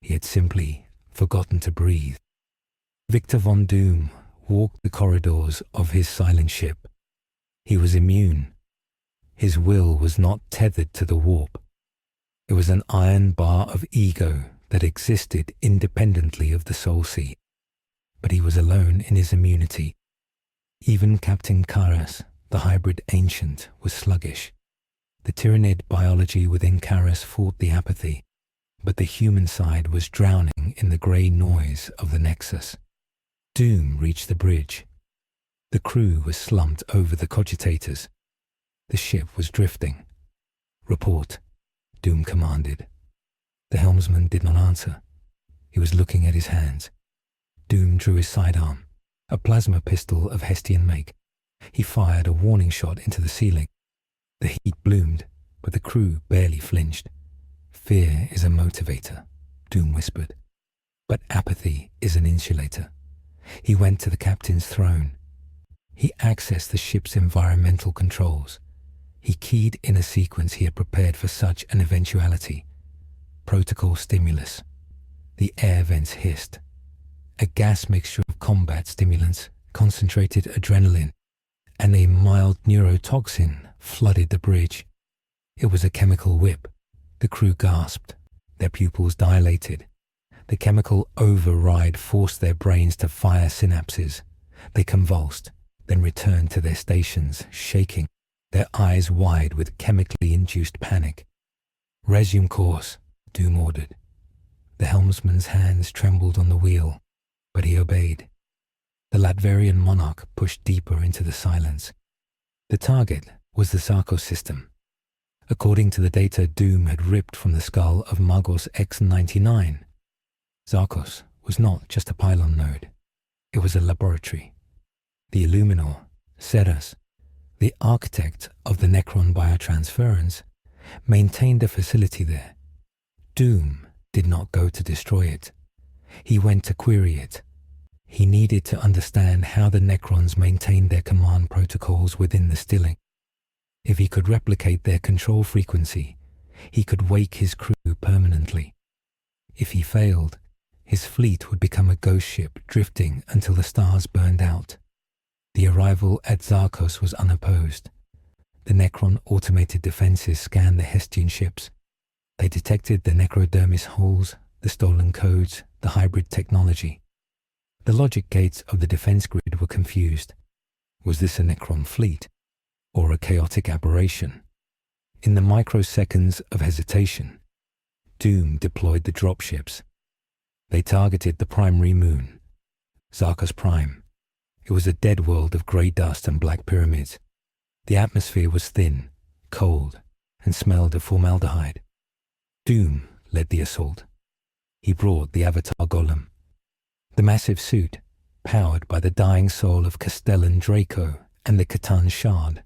He had simply forgotten to breathe. Victor von Doom walked the corridors of his silent ship. He was immune. His will was not tethered to the warp. It was an iron bar of ego that existed independently of the soul sea. But he was alone in his immunity. Even Captain Karas, the hybrid ancient, was sluggish. The tyrannid biology within Karas fought the apathy, but the human side was drowning in the grey noise of the Nexus. Doom reached the bridge. The crew was slumped over the cogitators. The ship was drifting. "Report," Doom commanded. The helmsman did not answer. He was looking at his hands. Doom drew his sidearm, a plasma pistol of Hestian make. He fired a warning shot into the ceiling. The heat bloomed, but the crew barely flinched. "Fear is a motivator," Doom whispered. "But apathy is an insulator." He went to the captain's throne. He accessed the ship's environmental controls. He keyed in a sequence he had prepared for such an eventuality. Protocol stimulus. The air vents hissed. A gas mixture of combat stimulants, concentrated adrenaline, and a mild neurotoxin flooded the bridge. It was a chemical whip. The crew gasped. Their pupils dilated. The chemical override forced their brains to fire synapses. They convulsed, then returned to their stations, shaking, their eyes wide with chemically induced panic. "Resume course," Doom ordered. The helmsman's hands trembled on the wheel, but he obeyed. The Latverian monarch pushed deeper into the silence. The target was the Sarkos system. According to the data Doom had ripped from the skull of Magos X-99, Sarkos was not just a pylon node. It was a laboratory. The Illuminor, Ceres, the architect of the Necron biotransference, maintained a facility there. Doom did not go to destroy it. He went to query it. He needed to understand how the Necrons maintained their command protocols within the Stilling. If he could replicate their control frequency, he could wake his crew permanently. If he failed, his fleet would become a ghost ship drifting until the stars burned out. The arrival at Sarkos was unopposed. The Necron automated defenses scanned the Hestian ships. They detected the necrodermis holes, the stolen codes, the hybrid technology. The logic gates of the defense grid were confused. Was this a Necron fleet, or a chaotic aberration? In the microseconds of hesitation, Doom deployed the dropships. They targeted the primary moon, Zarkos Prime. It was a dead world of grey dust and black pyramids. The atmosphere was thin, cold, and smelled of formaldehyde. Doom led the assault. He brought the Avatar Golem. The massive suit, powered by the dying soul of Castellan Draco and the Catan Shard,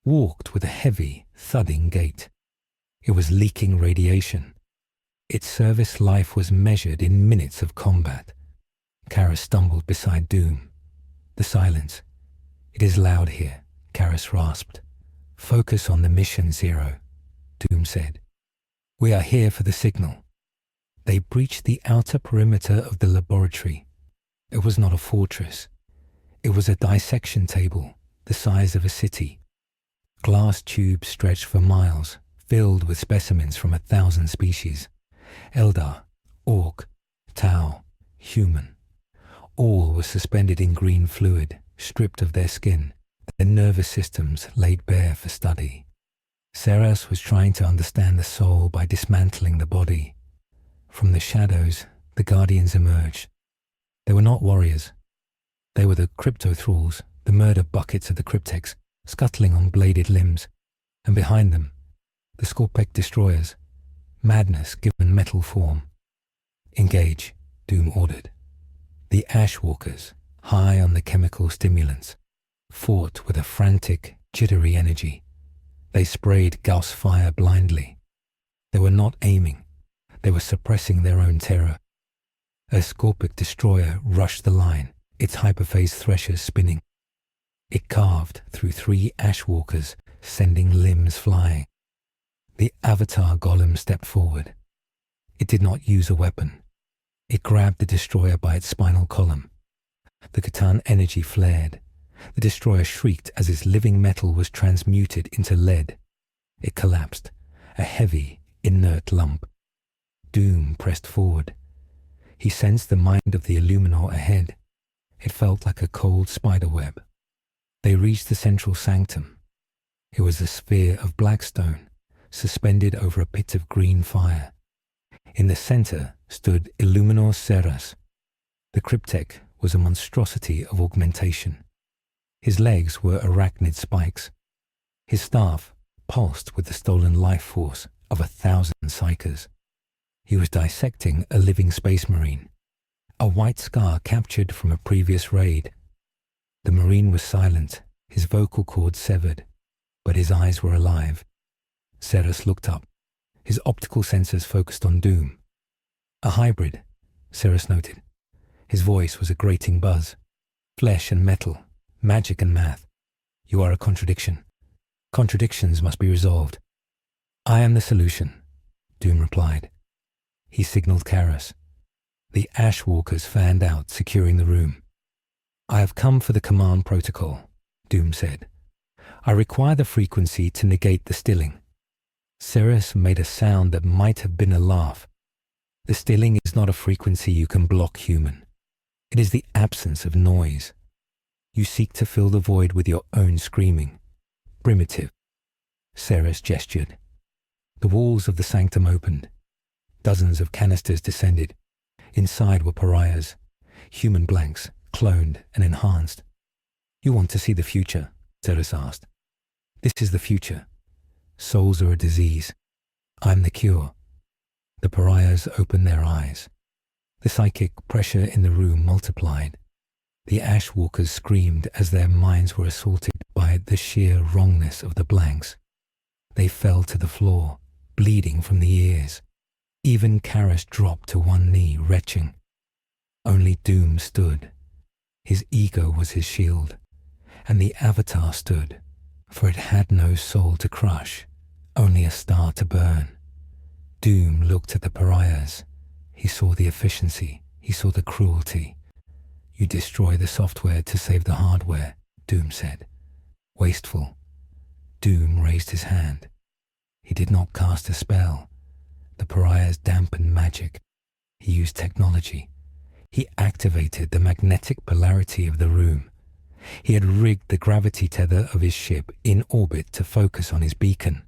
walked with a heavy, thudding gait. It was leaking radiation. Its service life was measured in minutes of combat. Karis stumbled beside Doom. The silence. "It is loud here," Karis rasped. "Focus on the mission, Zero," Doom said. "We are here for the signal." They breached the outer perimeter of the laboratory. It was not a fortress. It was a dissection table, the size of a city. Glass tubes stretched for miles, filled with specimens from 1,000 species. Eldar, Orc, Tau, Human. All were suspended in green fluid, stripped of their skin, their nervous systems laid bare for study. Szarekh was trying to understand the soul by dismantling the body. From the shadows, the Guardians emerged. They were not warriors. They were the crypto thralls, the murder buckets of the cryptex, scuttling on bladed limbs. And behind them, the Skorpek destroyers, madness given metal form. "Engage," Doom ordered. The Ashwalkers, high on the chemical stimulants, fought with a frantic, jittery energy. They sprayed Gauss fire blindly. They were not aiming. They were suppressing their own terror. A Skorpek destroyer rushed the line, its hyperphase threshers spinning. It carved through 3 Ashwalkers, sending limbs flying. The Avatar Golem stepped forward. It did not use a weapon. It grabbed the destroyer by its spinal column. The Catan energy flared. The destroyer shrieked as its living metal was transmuted into lead. It collapsed, a heavy, inert lump. Doom pressed forward. He sensed the mind of the Illuminor ahead. It felt like a cold spiderweb. They reached the central sanctum. It was a sphere of black stone, suspended over a pit of green fire. In the center stood Illuminor Szarekh. The cryptek was a monstrosity of augmentation. His legs were arachnid spikes. His staff pulsed with the stolen life force of 1,000 psychers. He was dissecting a living space marine, a white scar captured from a previous raid. The marine was silent, his vocal cords severed, but his eyes were alive. Szarekh looked up, his optical sensors focused on Doom. "A hybrid," Szarekh noted. His voice was a grating buzz. "Flesh and metal, magic and math. You are a contradiction. Contradictions must be resolved." "I am the solution," Doom replied. He signaled Karis. The Ashwalkers fanned out, securing the room. "I have come for the command protocol," Doom said. "I require the frequency to negate the stilling." Szarekh made a sound that might have been a laugh. "The stilling is not a frequency you can block, human. It is the absence of noise. You seek to fill the void with your own screaming. Primitive." Szarekh gestured. The walls of the sanctum opened. Dozens of canisters descended. Inside were pariahs, human blanks, cloned and enhanced. "You want to see the future?" Szarekh asked. "This is the future. Souls are a disease. I'm the cure." The pariahs opened their eyes. The psychic pressure in the room multiplied. The Ashwalkers screamed as their minds were assaulted by the sheer wrongness of the blanks. They fell to the floor, bleeding from the ears. Even Karis dropped to one knee, retching. Only Doom stood. His ego was his shield, and the Avatar stood, for it had no soul to crush, only a star to burn. Doom looked at the pariahs. He saw the efficiency, he saw the cruelty. "You destroy the software to save the hardware," Doom said. "Wasteful." Doom raised his hand. He did not cast a spell. The pariahs dampened magic. He used technology. He activated the magnetic polarity of the room. He had rigged the gravity tether of his ship in orbit to focus on his beacon.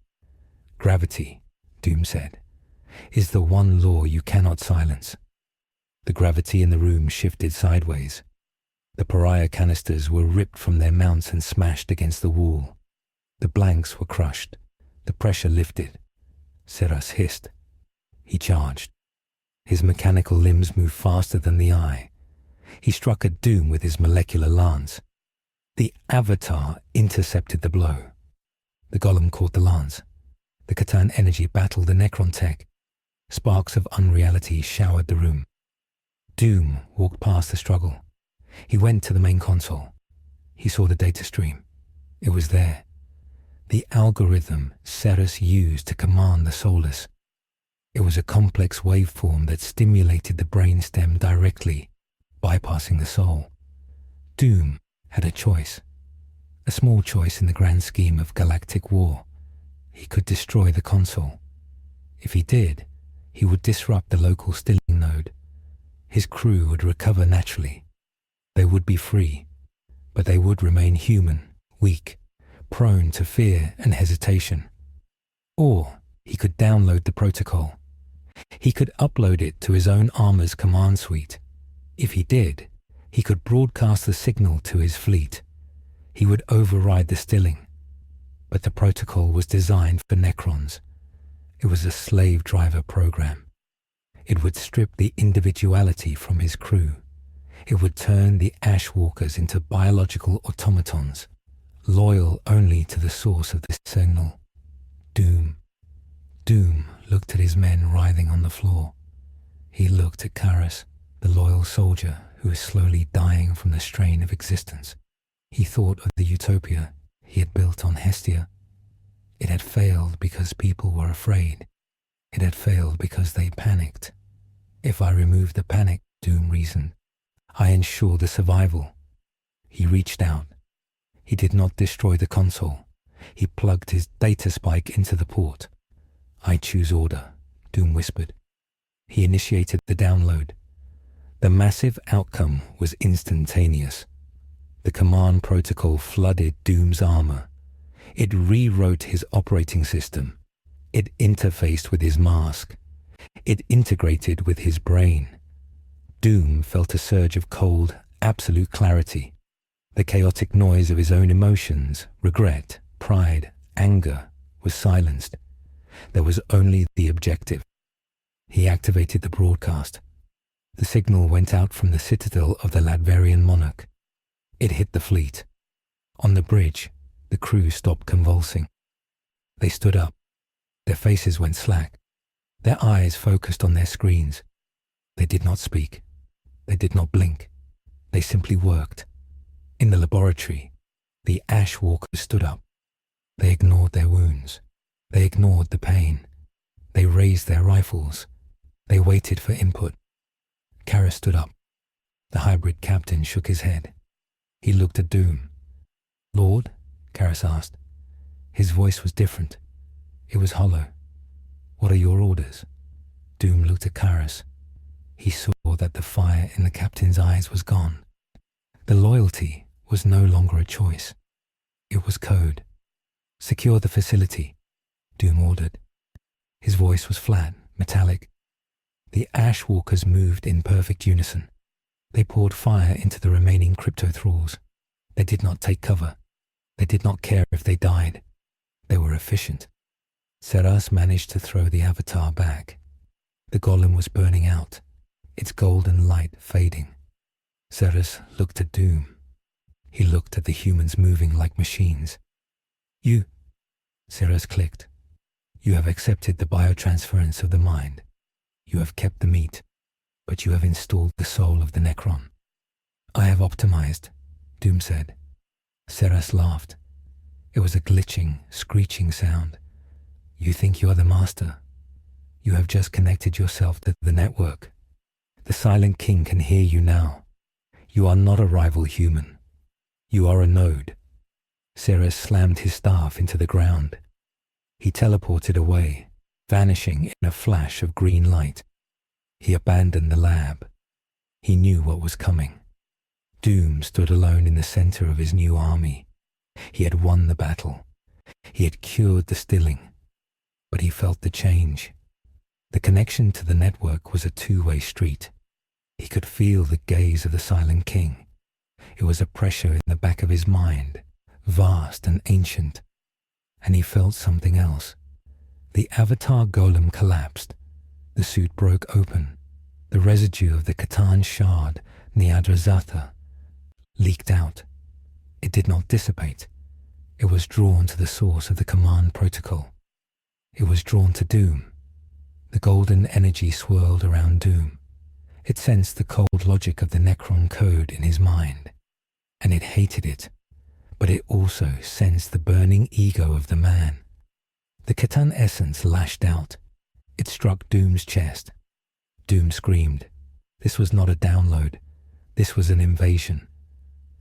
"Gravity," Doom said, "is the one law you cannot silence." The gravity in the room shifted sideways. The pariah canisters were ripped from their mounts and smashed against the wall. The blanks were crushed. The pressure lifted. Szarekh hissed. He charged. His mechanical limbs moved faster than the eye. He struck at Doom with his molecular lance. The Avatar intercepted the blow. The golem caught the lance. The Catan energy battled the Necron tech. Sparks of unreality showered the room. Doom walked past the struggle. He went to the main console. He saw the data stream. It was there. The algorithm Szarekh used to command the Soulless. It was a complex waveform that stimulated the brainstem directly, bypassing the soul. Doom had a choice. A small choice in the grand scheme of galactic war. He could destroy the console. If he did, he would disrupt the local stilling node. His crew would recover naturally. They would be free, but they would remain human, weak, prone to fear and hesitation. Or he could download the protocol. He could upload it to his own armor's command suite. If he did, he could broadcast the signal to his fleet. He would override the stilling. But the protocol was designed for Necrons. It was a slave driver program. It would strip the individuality from his crew. It would turn the Ashwalkers into biological automatons, loyal only to the source of the signal. Doom. Doom looked at his men writhing on the floor. He looked at Karas, the loyal soldier who was slowly dying from the strain of existence. He thought of the utopia he had built on Hestia. It had failed because people were afraid. It had failed because they panicked. If I remove the panic, Doom reasoned, I ensure the survival. He reached out. He did not destroy the console. He plugged his data spike into the port. I choose order, Doom whispered. He initiated the download. The massive outcome was instantaneous. The command protocol flooded Doom's armor. It rewrote his operating system. It interfaced with his mask. It integrated with his brain. Doom felt a surge of cold, absolute clarity. The chaotic noise of his own emotions, regret, pride, anger, was silenced. There was only the objective. He activated the broadcast. The signal went out from the citadel of the Ladverian monarch. It hit the fleet. On the bridge, the crew stopped convulsing. They stood up. Their faces went slack. Their eyes focused on their screens. They did not speak. They did not blink. They simply worked. In the laboratory, the Ashwalkers stood up. They ignored their wounds. They ignored the pain. They raised their rifles. They waited for input. Karas stood up. The hybrid captain shook his head. He looked at Doom. Lord? Karas asked. His voice was different. It was hollow. What are your orders? Doom looked at Karas. He saw that the fire in the captain's eyes was gone. The loyalty was no longer a choice. It was code. Secure the facility, Doom ordered. His voice was flat, metallic. The Ashwalkers moved in perfect unison. They poured fire into the remaining crypto thralls. They did not take cover. They did not care if they died. They were efficient. Szarekh managed to throw the avatar back. The golem was burning out, its golden light fading. Szarekh looked at Doom. He looked at the humans moving like machines. You, Szarekh clicked. You have accepted the biotransference of the mind. You have kept the meat, but you have installed the soul of the Necron. I have optimized, Doom said. Szarekh laughed. It was a glitching, screeching sound. You think you are the master. You have just connected yourself to the network. The Silent King can hear you now. You are not a rival human. You are a node. Szarekh slammed his staff into the ground. He teleported away, vanishing in a flash of green light. He abandoned the lab. He knew what was coming. Doom stood alone in the center of his new army. He had won the battle. He had cured the stilling. But he felt the change. The connection to the network was a two-way street. He could feel the gaze of the Silent King. It was a pressure in the back of his mind, vast and ancient. And he felt something else. The avatar golem collapsed. The suit broke open. The residue of the Catan shard, Niadrazatha, leaked out. It did not dissipate. It was drawn to the source of the command protocol. It was drawn to Doom. The golden energy swirled around Doom. It sensed the cold logic of the Necron code in his mind, and it hated it, but it also sensed the burning ego of the man. The Catan essence lashed out. It struck Doom's chest. Doom screamed. This was not a download. This was an invasion.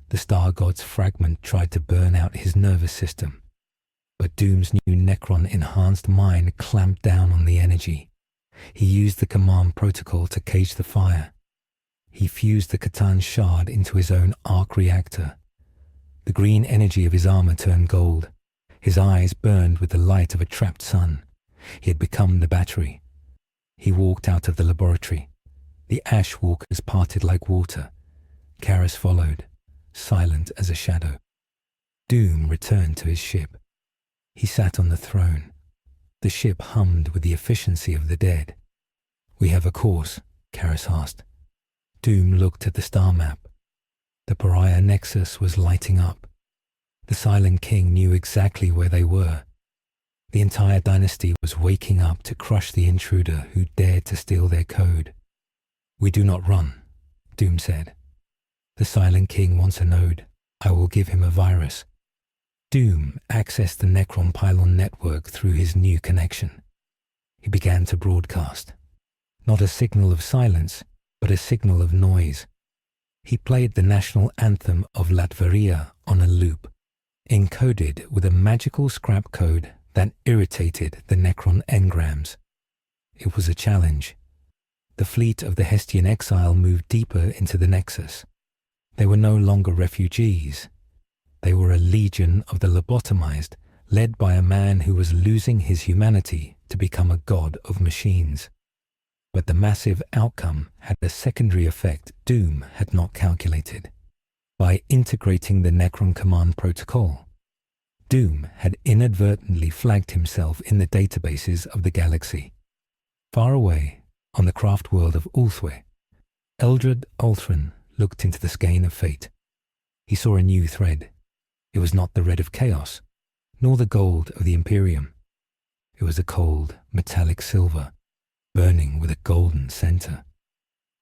The Star God's fragment tried to burn out his nervous system, but Doom's new Necron-enhanced mind clamped down on the energy. He used the command protocol to cage the fire. He fused the Catan shard into his own arc reactor. The green energy of his armor turned gold. His eyes burned with the light of a trapped sun. He had become the battery. He walked out of the laboratory. The ash walkers parted like water. Karis followed, silent as a shadow. Doom returned to his ship. He sat on the throne. The ship hummed with the efficiency of the dead. "We have a course," Karis asked. Doom looked at the star map. The Pariah Nexus was lighting up. The Silent King knew exactly where they were. The entire dynasty was waking up to crush the intruder who dared to steal their code. "We do not run," Doom said. "The Silent King wants a node. I will give him a virus." Doom accessed the Necron pylon network through his new connection. He began to broadcast. Not a signal of silence, but a signal of noise. He played the national anthem of Latveria on a loop, encoded with a magical scrap code that irritated the Necron engrams. It was a challenge. The fleet of the Hestian exile moved deeper into the Nexus. They were no longer refugees. They were a legion of the lobotomized, led by a man who was losing his humanity to become a god of machines. But the massive outcome had a secondary effect Doom had not calculated. By integrating the Necron command protocol, Doom had inadvertently flagged himself in the databases of the galaxy. Far away, on the craft world of Ulthwe, Eldred Ulthrin looked into the skein of fate. He saw a new thread. It was not the red of chaos, nor the gold of the Imperium. It was a cold, metallic silver, burning with a golden center.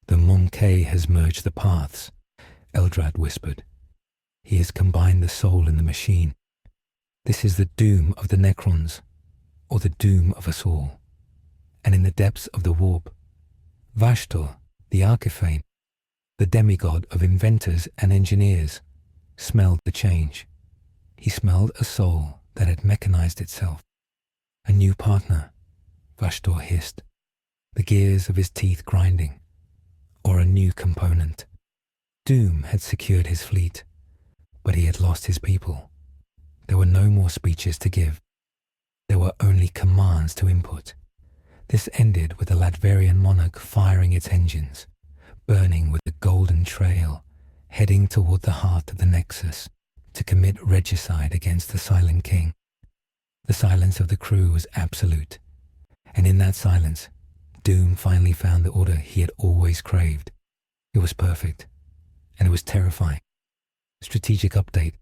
"The Monkey has merged the paths," Eldrad whispered. "He has combined the soul in the machine. This is the doom of the Necrons, or the doom of us all." And in the depths of the warp, Vashtorr the Arkifane, the demigod of inventors and engineers, smelled the change. He smelled a soul that had mechanized itself. "A new partner," Vashtorr hissed, the gears of his teeth grinding. "Or a new component." Doom had secured his fleet, but he had lost his people. There were no more speeches to give. There were only commands to input. This ended with the Latverian monarch firing its engines, burning with a golden trail, heading toward the heart of the Nexus to commit regicide against the Silent King. The silence of the crew was absolute, and in that silence, Doom finally found the order he had always craved. It was perfect, and it was terrifying. Strategic update.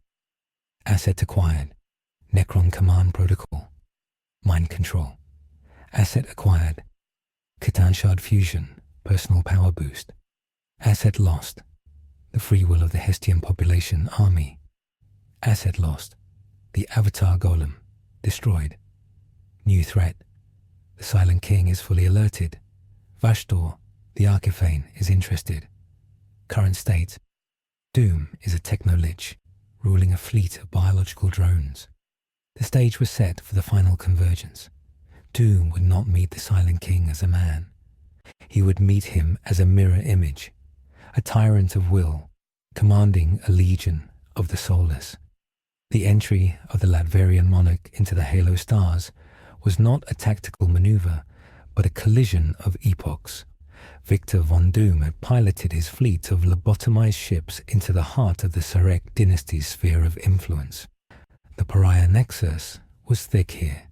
Asset acquired. Necron command protocol. Mind control. Asset acquired. Catan shard fusion. Personal power boost. Asset lost. The free will of the Hestian population army. Asset lost. The Avatar Golem. Destroyed. New threat. The Silent King is fully alerted. Vashtorr the Arkifane is interested. Current state. Doom is a Techno-Lich, ruling a fleet of biological drones. The stage was set for the final convergence. Doom would not meet the Silent King as a man. He would meet him as a mirror image, a tyrant of will, commanding a legion of the soulless. The entry of the Latverian monarch into the Halo Stars was not a tactical maneuver, but a collision of epochs. Victor von Doom had piloted his fleet of lobotomized ships into the heart of the Szarekh Dynasty's sphere of influence. The pariah nexus was thick here,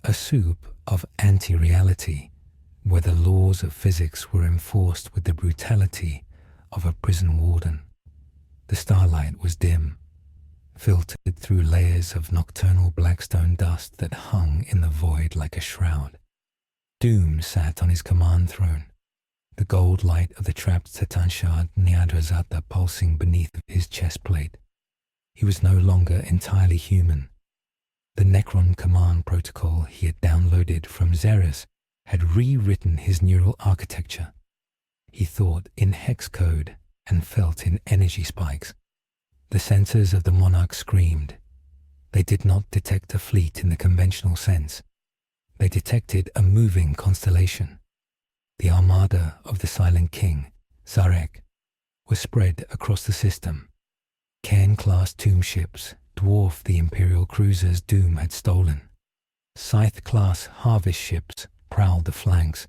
a soup of anti-reality, where the laws of physics were enforced with the brutality of a prison warden. The starlight was dim, filtered through layers of nocturnal blackstone dust that hung in the void like a shroud. Doom sat on his command throne, the gold light of the trapped Satan shard Nyadrazata pulsing beneath his chest plate. He was no longer entirely human. The Necron command protocol he had downloaded from Xeris had rewritten his neural architecture. He thought in hex code and felt in energy spikes. The sensors of the monarch screamed. They did not detect a fleet in the conventional sense. They detected a moving constellation. The armada of the Silent King, Szarekh, was spread across the system. Cairn-class tomb ships dwarfed the Imperial cruisers Doom had stolen. Scythe-class harvest ships prowled the flanks,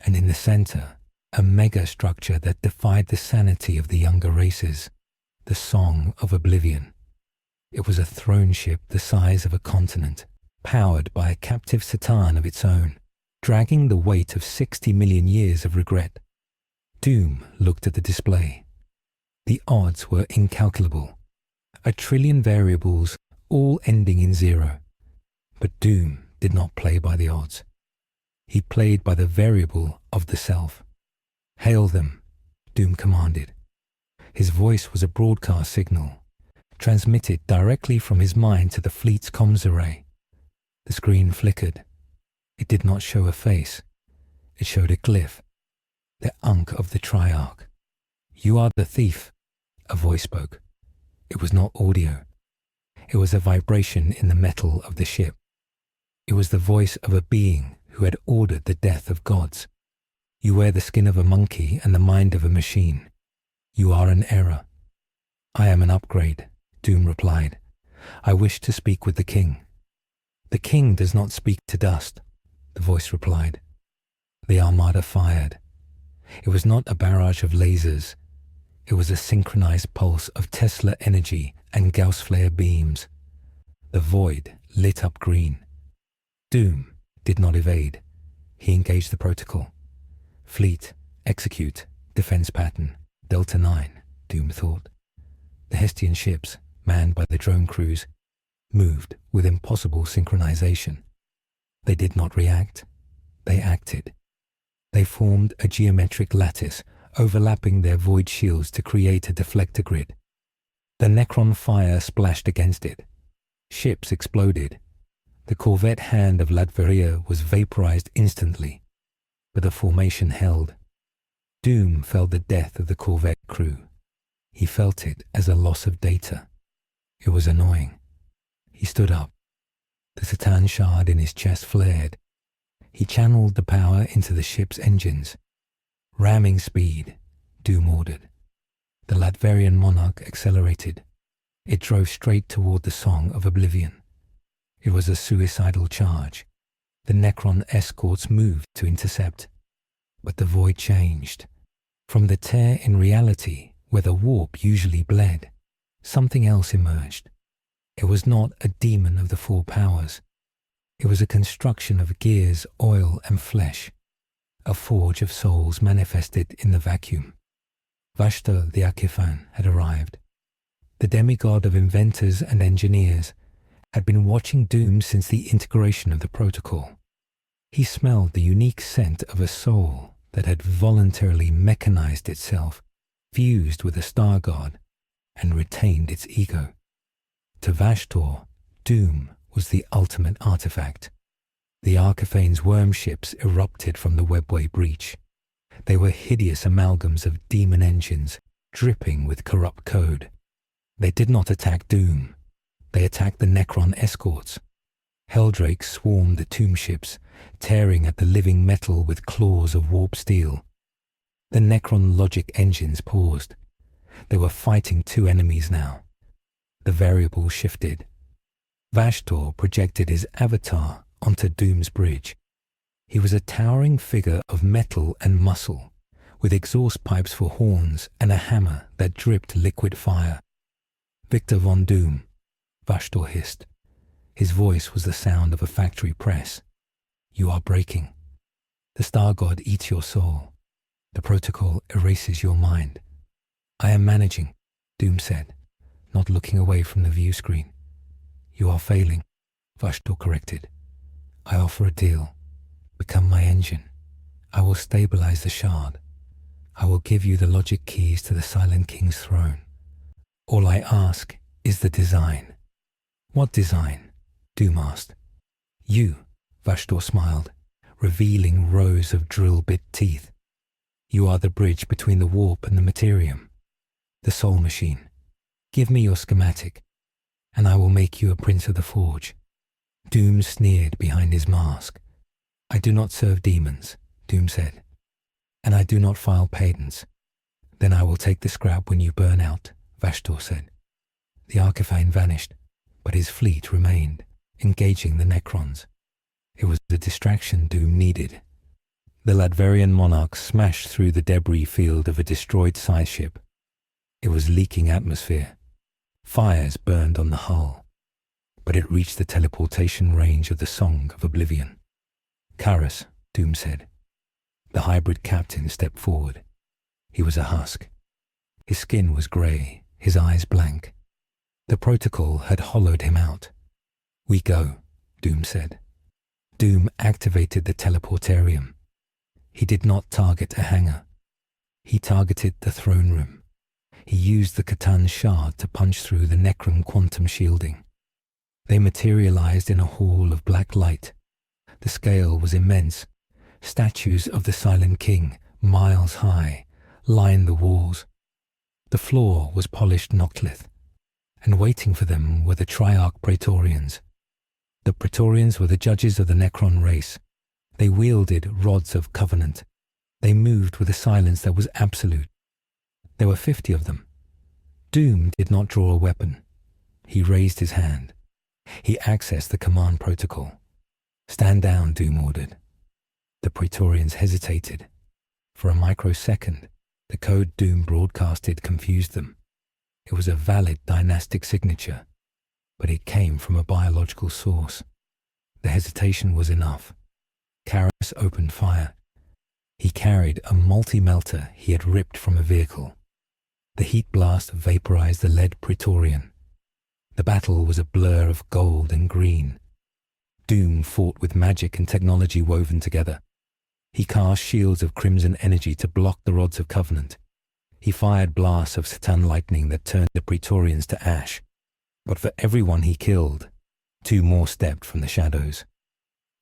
and in the center, a mega-structure that defied the sanity of the younger races, the Song of Oblivion. It was a throne ship the size of a continent, powered by a captive Satan of its own, dragging the weight of 60 million years of regret. Doom looked at the display. The odds were incalculable, 1 trillion variables, all ending in 0. But Doom did not play by the odds. He played by the variable of the self. "Hail them," Doom commanded. His voice was a broadcast signal, transmitted directly from his mind to the fleet's comms array. The screen flickered. It did not show a face. It showed a glyph, the Ankh of the Triarch. "You are the thief," a voice spoke. It was not audio. It was a vibration in the metal of the ship. It was the voice of a being who had ordered the death of gods. "You wear the skin of a monkey and the mind of a machine. You are an error." "I am an upgrade," Doom replied. "I wish to speak with the king." "The king does not speak to dust," the voice replied. The armada fired. It was not a barrage of lasers. It was a synchronized pulse of Tesla energy and Gauss flare beams. The void lit up green. Doom did not evade. He engaged the protocol. Fleet, execute, defense pattern, Delta 9, Doom thought. The Hestian ships, manned by the drone crews, moved with impossible synchronization. They did not react. They acted. They formed a geometric lattice, overlapping their void shields to create a deflector grid. The Necron fire splashed against it. Ships exploded. The corvette hand of Latveria was vaporized instantly, but the formation held. Doom felt the death of the corvette crew. He felt it as a loss of data. It was annoying. He stood up. The Satan shard in his chest flared. He channeled the power into the ship's engines. "Ramming speed," Doom ordered. The Latverian monarch accelerated. It drove straight toward the Song of Oblivion. It was a suicidal charge. The Necron escorts moved to intercept. But the void changed. From the tear in reality, where the warp usually bled, something else emerged. It was not a demon of the four powers. It was a construction of gears, oil, and flesh. A forge of souls manifested in the vacuum. Vashtorr the Arkifane had arrived. The demigod of inventors and engineers had been watching Doom since the integration of the protocol. He smelled the unique scent of a soul that had voluntarily mechanized itself, fused with a star god, and retained its ego. To Vashtorr, Doom was the ultimate artifact. The Arkifane's worm ships erupted from the webway breach. They were hideous amalgams of demon engines, dripping with corrupt code. They did not attack Doom. They attacked the Necron escorts. Helldrakes swarmed the tomb ships, tearing at the living metal with claws of warp steel. The Necron logic engines paused. They were fighting two enemies now. The variable shifted. Vashtorr projected his avatar onto Doom's bridge. He was a towering figure of metal and muscle, with exhaust pipes for horns and a hammer that dripped liquid fire. "Victor von Doom," Vashtorr hissed. His voice was the sound of a factory press. "You are breaking. The Star God eats your soul. The protocol erases your mind." "I am managing," Doom said, not looking away from the view screen. "You are failing," Vashtorr corrected. "I offer a deal. Become my engine. I will stabilize the shard. I will give you the logic keys to the Silent King's throne. All I ask is the design." "What design?" Doom asked. "You," Vashtorr smiled, revealing rows of drill bit teeth. "You are the bridge between the warp and the materium, the soul machine. Give me your schematic, and I will make you a prince of the forge." Doom sneered behind his mask. "I do not serve demons," Doom said, "and I do not file patents." "Then I will take the scrap when you burn out," Vashtorr said. The Arkifane vanished, but his fleet remained, engaging the Necrons. It was the distraction Doom needed. The Ladverian monarch smashed through the debris field of a destroyed scythe ship. It was leaking atmosphere. Fires burned on the hull, but it reached the teleportation range of the Song of Oblivion. "Karas," Doom said. The hybrid captain stepped forward. He was a husk. His skin was grey, his eyes blank. The protocol had hollowed him out. "We go," Doom said. Doom activated the teleportarium. He did not target a hangar. He targeted the throne room. He used the Catan shard to punch through the Necron quantum shielding. They materialized in a hall of black light. The scale was immense. Statues of the Silent King, miles high, lined the walls. The floor was polished noctilith, and waiting for them were the Triarch Praetorians. The Praetorians were the judges of the Necron race. They wielded rods of covenant. They moved with a silence that was absolute. There were 50 of them. Doom did not draw a weapon. He raised his hand. He accessed the command protocol. "Stand down," Doom ordered. The Praetorians hesitated. For a microsecond, the code Doom broadcasted confused them. It was a valid dynastic signature, but it came from a biological source. The hesitation was enough. Karas opened fire. He carried a multi-melter he had ripped from a vehicle. The heat blast vaporized the lead Praetorian. The battle was a blur of gold and green. Doom fought with magic and technology woven together. He cast shields of crimson energy to block the rods of covenant. He fired blasts of Satan lightning that turned the Praetorians to ash. But for everyone he killed, 2 more stepped from the shadows.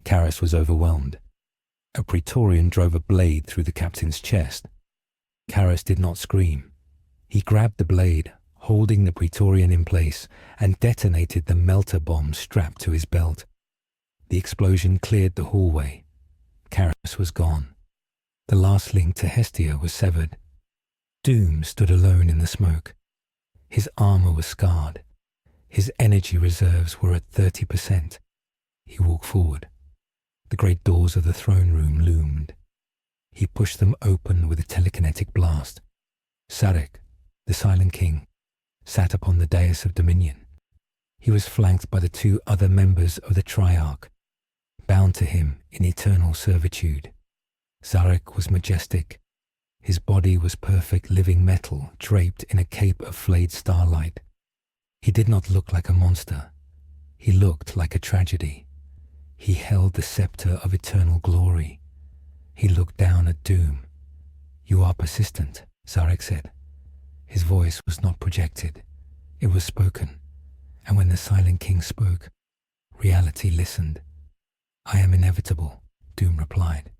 Karas was overwhelmed. A Praetorian drove a blade through the captain's chest. Karas did not scream. He grabbed the blade, holding the Praetorian in place, and detonated the melter bomb strapped to his belt. The explosion cleared the hallway. Karas was gone. The last link to Hestia was severed. Doom stood alone in the smoke. His armor was scarred. His energy reserves were at 30%. He walked forward. The great doors of the throne room loomed. He pushed them open with a telekinetic blast. Szarekh, the Silent King, sat upon the dais of dominion. He was flanked by the 2 other members of the Triarch, bound to him in eternal servitude. Szarekh was majestic. His body was perfect living metal draped in a cape of flayed starlight. He did not look like a monster. He looked like a tragedy. He held the scepter of eternal glory. He looked down at Doom. "You are persistent," Szarekh said. His voice was not projected. It was spoken. And when the Silent King spoke, reality listened. "I am inevitable," Doom replied.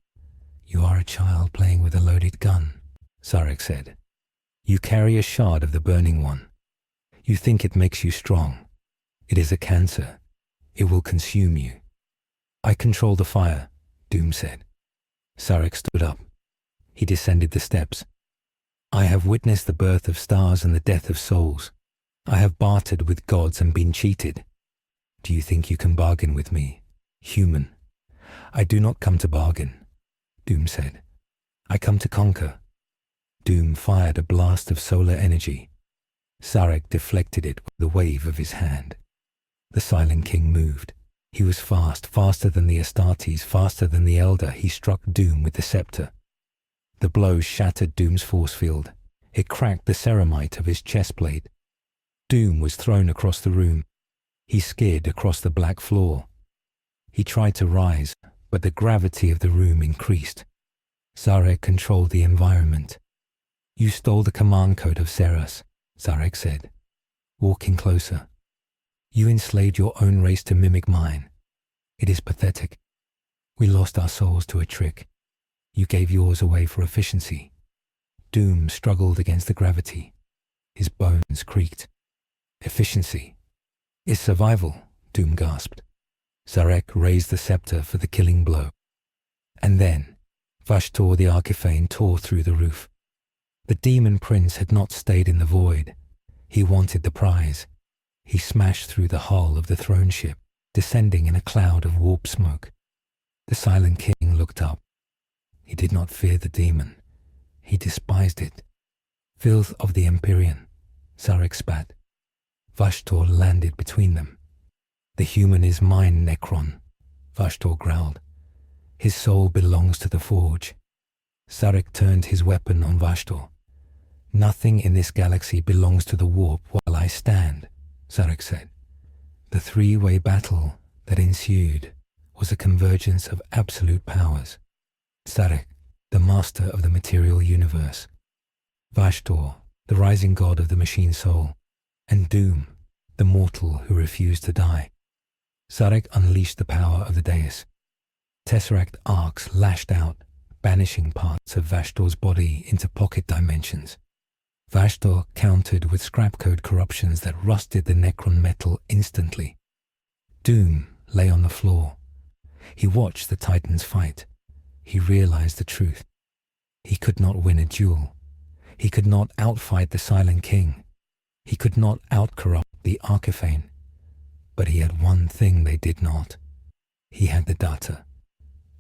"You are a child playing with a loaded gun," Szarekh said. "You carry a shard of the Burning One. You think it makes you strong. It is a cancer. It will consume you." "I control the fire," Doom said. Szarekh stood up. He descended the steps. "I have witnessed the birth of stars and the death of souls. I have bartered with gods and been cheated. Do you think you can bargain with me, human? I do not come to bargain, Doom said. I come to conquer. Doom fired a blast of solar energy. Szarekh deflected it with the wave of his hand. The Silent King moved. He was fast, faster than the Astartes, faster than the Elder. He struck Doom with the scepter. The blow shattered Doom's force field. It cracked the ceramite of his chest plate. Doom was thrown across the room. He skid across the black floor. He tried to rise, but the gravity of the room increased. Szarekh controlled the environment. You stole the command code of Seras, Szarekh said, walking closer. You enslaved your own race to mimic mine. It is pathetic. We lost our souls to a trick. You gave yours away for efficiency. Doom struggled against the gravity. His bones creaked. Efficiency is survival, Doom gasped. Szarekh raised the scepter for the killing blow. And then, Vashtorr the Arkifane tore through the roof. The demon prince had not stayed in the void. He wanted the prize. He smashed through the hull of the throne ship, descending in a cloud of warp smoke. The Silent King looked up. He did not fear the demon. He despised it. Filth of the Empyrean, Szarekh spat. Vashtorr landed between them. The human is mine, Necron, Vashtorr growled. His soul belongs to the forge. Szarekh turned his weapon on Vashtorr. Nothing in this galaxy belongs to the warp while I stand, Szarekh said. The three-way battle that ensued was a convergence of absolute powers. Szarekh, the master of the material universe. Vashtorr, the rising god of the machine soul. And Doom, the mortal who refused to die. Szarekh unleashed the power of the dais. Tesseract arcs lashed out, banishing parts of Vashtorr's body into pocket dimensions. Vashtorr countered with scrap code corruptions that rusted the Necron metal instantly. Doom lay on the floor. He watched the Titans fight. He realized the truth. He could not win a duel. He could not outfight the Silent King. He could not outcorrupt the Arkifane. But he had one thing they did not. He had the data.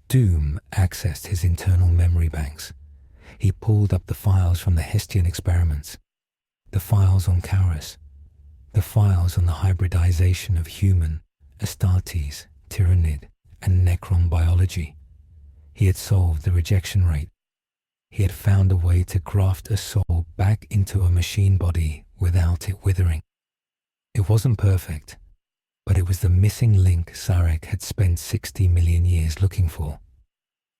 Doom accessed his internal memory banks. He pulled up the files from the Hestian experiments, the files on Chaos, the files on the hybridization of human, Astartes, Tyrannid, and Necron biology. He had solved the rejection rate. He had found a way to graft a soul back into a machine body without it withering. It wasn't perfect, but it was the missing link Szarekh had spent 60 million years looking for.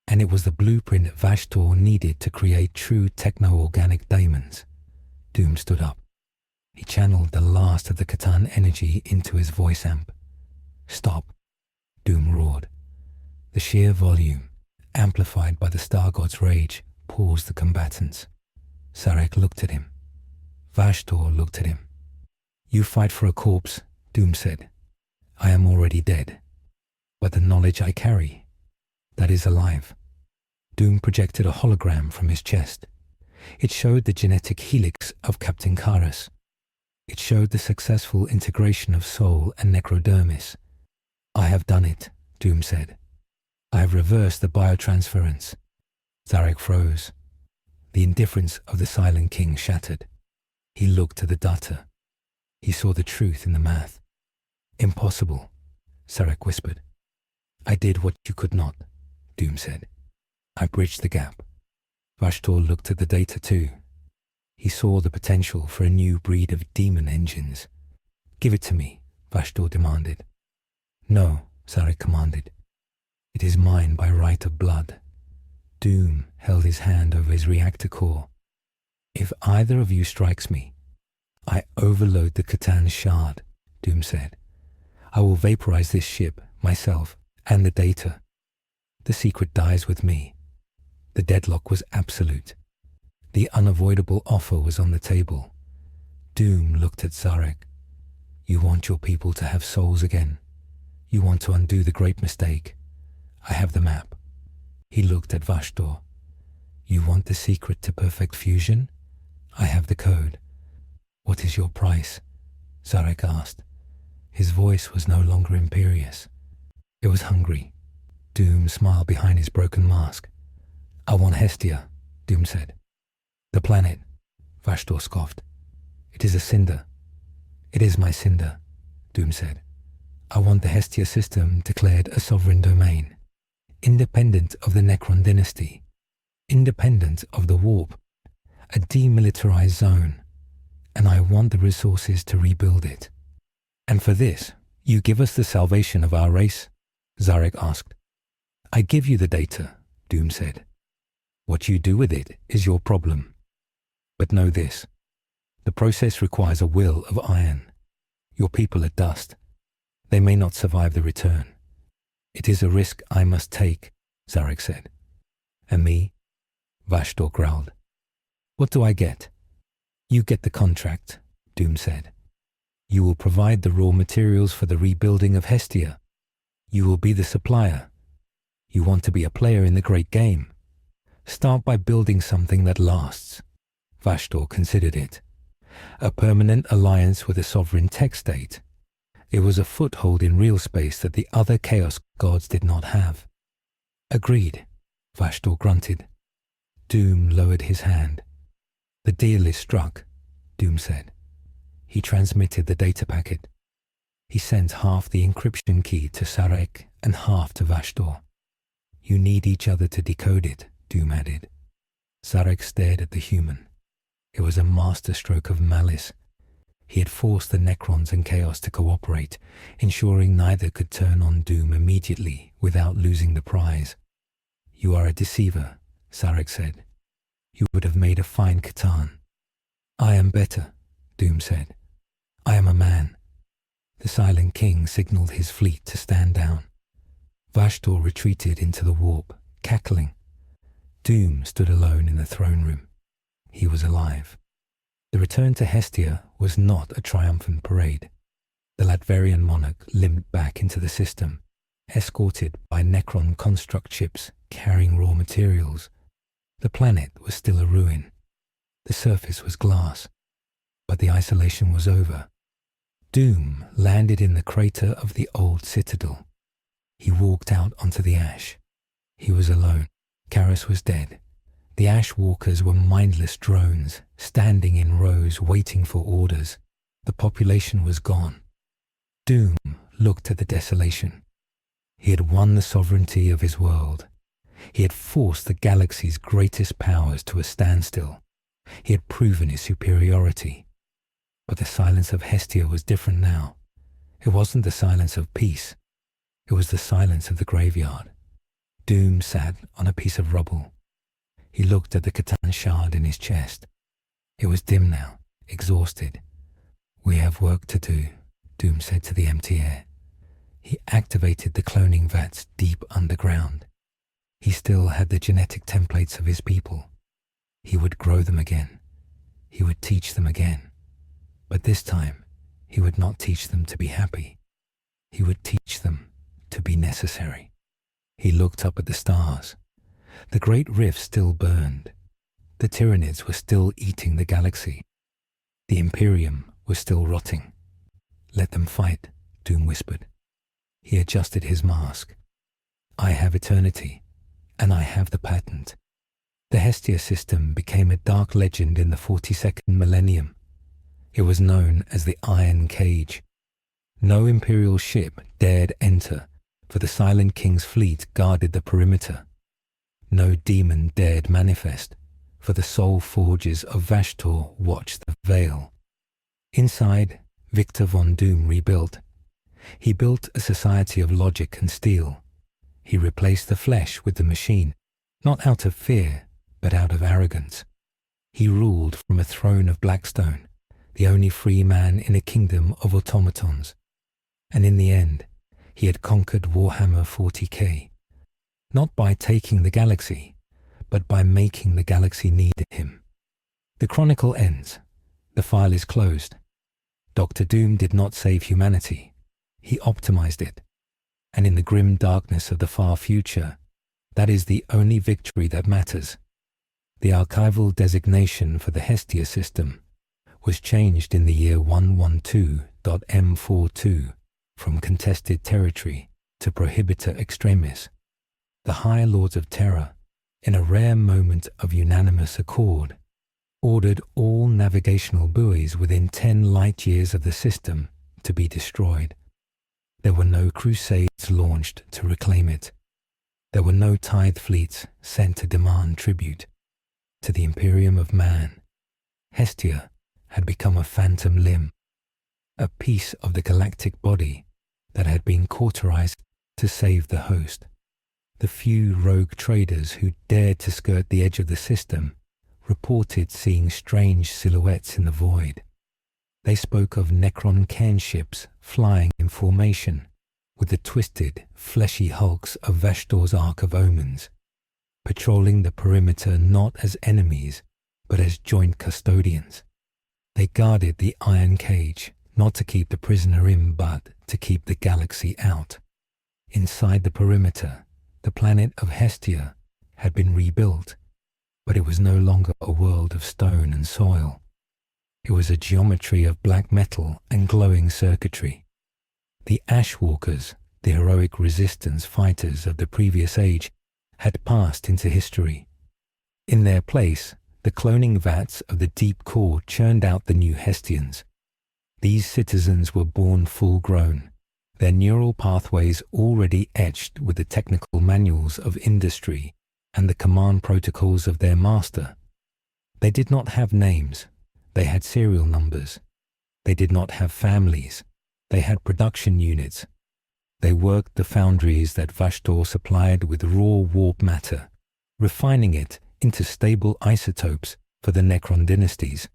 And it was the blueprint Vashtorr needed to create true techno-organic daemons. Doom stood up. He channeled the last of the Catan energy into his voice amp. Stop, Doom roared. The sheer volume, amplified by the Star God's rage, paused the combatants. Szarekh looked at him. Vashtorr looked at him. You fight for a corpse, Doom said. I am already dead. But the knowledge I carry, that is alive. Doom projected a hologram from his chest. It showed the genetic helix of Captain Karas. It showed the successful integration of soul and necrodermis. I have done it, Doom said. I have reversed the biotransference. Szarekh froze. The indifference of the Silent King shattered. He looked to the data. He saw the truth in the math. Impossible, Szarekh whispered. I did what you could not, Doom said. I bridged the gap. Vashtorr looked at the data too. He saw the potential for a new breed of demon engines. Give it to me, Vashtorr demanded. No, Szarekh commanded. It is mine by right of blood. Doom held his hand over his reactor core. If either of you strikes me, I overload the Catan shard, Doom said. I will vaporize this ship, myself, and the data. The secret dies with me. The deadlock was absolute. The unavoidable offer was on the table. Doom looked at Szarekh. You want your people to have souls again. You want to undo the great mistake. I have the map. He looked at Vashtorr. You want the secret to perfect fusion? I have the code. What is your price? Szarekh asked. His voice was no longer imperious. It was hungry. Doom smiled behind his broken mask. I want Hestia, Doom said. The planet, Vashtorr scoffed. It is a cinder. It is my cinder, Doom said. I want the Hestia system declared a sovereign domain, independent of the Necron dynasty, independent of the warp, a demilitarized zone, and I want the resources to rebuild it. And for this, you give us the salvation of our race? Szarekh asked. I give you the data, Doom said. What you do with it is your problem. But know this, the process requires a will of iron. Your people are dust. They may not survive the return. It is a risk I must take, Szarekh said. And me? Vashtorr growled. What do I get? You get the contract, Doom said. You will provide the raw materials for the rebuilding of Hestia. You will be the supplier. You want to be a player in the great game. Start by building something that lasts. Vashtorr considered it. A permanent alliance with a sovereign tech state. It was a foothold in real space that the other Chaos gods did not have. Agreed, Vashtorr grunted. Doom lowered his hand. The deal is struck, Doom said. He transmitted the data packet. He sent half the encryption key to Szarekh and half to Vashtorr. You need each other to decode it, Doom added. Szarekh stared at the human. It was a masterstroke of malice. He had forced the Necrons and Chaos to cooperate, ensuring neither could turn on Doom immediately without losing the prize. You are a deceiver, Szarekh said. You would have made a fine Catan. I am better, Doom said. I am a man. The Silent King signaled his fleet to stand down. Vashtorr retreated into the warp, cackling. Doom stood alone in the throne room. He was alive. The return to Hestia was not a triumphant parade. The Latverian monarch limped back into the system, escorted by Necron construct ships carrying raw materials. The planet was still a ruin. The surface was glass, but the isolation was over. Doom landed in the crater of the old citadel. He walked out onto the ash. He was alone. Karis was dead. The ash walkers were mindless drones, standing in rows waiting for orders. The population was gone. Doom looked at the desolation. He had won the sovereignty of his world. He had forced the galaxy's greatest powers to a standstill. He had proven his superiority. But the silence of Hestia was different now. It wasn't the silence of peace. It was the silence of the graveyard. Doom sat on a piece of rubble. He looked at the Catan shard in his chest. It was dim now, exhausted. We have work to do, Doom said to the empty air. He activated the cloning vats deep underground. He still had the genetic templates of his people. He would grow them again. He would teach them again. But this time, he would not teach them to be happy. He would teach them to be necessary. He looked up at the stars. The great rift still burned. The Tyranids were still eating the galaxy. The Imperium was still rotting. Let them fight, Doom whispered. He adjusted his mask. I have eternity, and I have the patent. The Hestia system became a dark legend in the 42nd millennium. It was known as the Iron Cage. No Imperial ship dared enter, for the Silent King's fleet guarded the perimeter. No demon dared manifest, for the soul forges of Vashtorr watched the veil. Inside, Victor von Doom rebuilt. He built a society of logic and steel. He replaced the flesh with the machine, not out of fear, but out of arrogance. He ruled from a throne of Blackstone, the only free man in a kingdom of automatons. And in the end, he had conquered Warhammer 40K, not by taking the galaxy, but by making the galaxy need him. The chronicle ends. The file is closed. Dr. Doom did not save humanity. He optimized it. And in the grim darkness of the far future, that is the only victory that matters. The archival designation for the Hestia system was changed in the year 112.M42 from contested territory to prohibita extremis, The High Lords of Terror, in a rare moment of unanimous accord, ordered all navigational buoys within 10 light years of the system to be destroyed. There were no crusades launched to reclaim it. There were no tithe fleets sent to demand tribute. To the Imperium of Man, Hestia had become a phantom limb, a piece of the galactic body that had been cauterized to save the host. The few rogue traders who dared to skirt the edge of the system reported seeing strange silhouettes in the void. They spoke of Necron cairn ships flying in formation with the twisted, fleshy hulks of Vashtorr's Ark of Omens, patrolling the perimeter not as enemies, but as joint custodians. They guarded the iron cage, not to keep the prisoner in, but to keep the galaxy out. Inside the perimeter, the planet of Hestia had been rebuilt, but it was no longer a world of stone and soil. It was a geometry of black metal and glowing circuitry. The Ashwalkers, the heroic resistance fighters of the previous age, had passed into history. In their place, the cloning vats of the deep core churned out the new Hestians. These citizens were born full-grown, their neural pathways already etched with the technical manuals of industry and the command protocols of their master. They did not have names. They had serial numbers. They did not have families. They had production units. They worked the foundries that Vashtorr supplied with raw warp matter, refining it into stable isotopes for the Necron dynasties.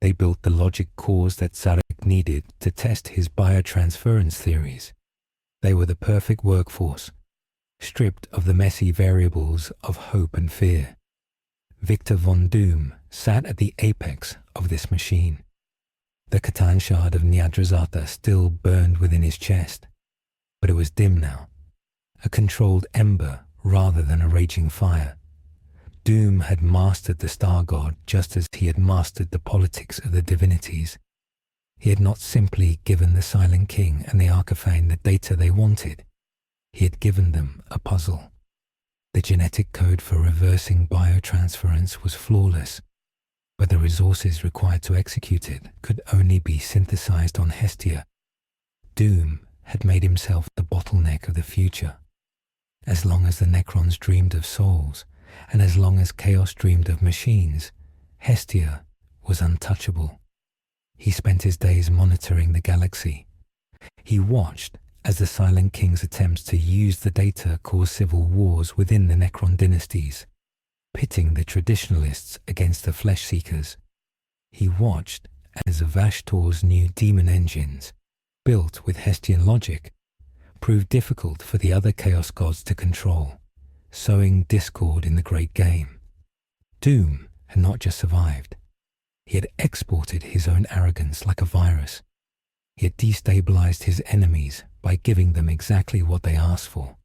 They built the logic cores that Szarekh needed to test his biotransference theories. They were the perfect workforce, stripped of the messy variables of hope and fear. Victor von Doom sat at the apex of this machine. The Catan shard of Nyadrazata still burned within his chest, but it was dim now, a controlled ember rather than a raging fire. Doom had mastered the Star God just as he had mastered the politics of the divinities. He had not simply given the Silent King and the Arkifane the data they wanted. He had given them a puzzle. The genetic code for reversing biotransference was flawless, but the resources required to execute it could only be synthesized on Hestia. Doom had made himself the bottleneck of the future. As long as the Necrons dreamed of souls, and as long as Chaos dreamed of machines, Hestia was untouchable. He spent his days monitoring the galaxy. He watched as the Silent King's attempts to use the data caused civil wars within the Necron dynasties, pitting the traditionalists against the flesh seekers. He watched as Vashtorr's new demon engines, built with Hestian logic, proved difficult for the other Chaos gods to control, sowing discord in the great game. Doom had not just survived. He had exported his own arrogance like a virus. He had destabilized his enemies by giving them exactly what they asked for.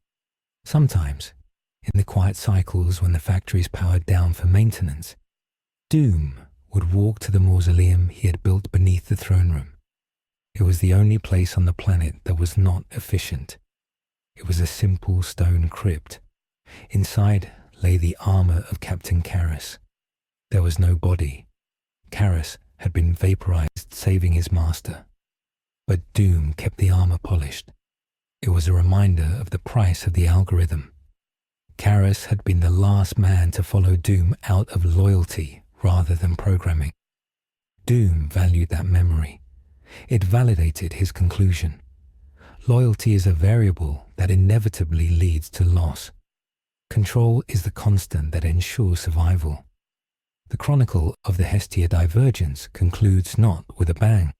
Sometimes, in the quiet cycles when the factories powered down for maintenance, Doom would walk to the mausoleum he had built beneath the throne room. It was the only place on the planet that was not efficient. It was a simple stone crypt. Inside lay the armor of Captain Karras. There was no body. Karras had been vaporized, saving his master. But Doom kept the armor polished. It was a reminder of the price of the algorithm. Karras had been the last man to follow Doom out of loyalty rather than programming. Doom valued that memory. It validated his conclusion. Loyalty is a variable that inevitably leads to loss. Control is the constant that ensures survival. The chronicle of the Hestia divergence concludes not with a bang,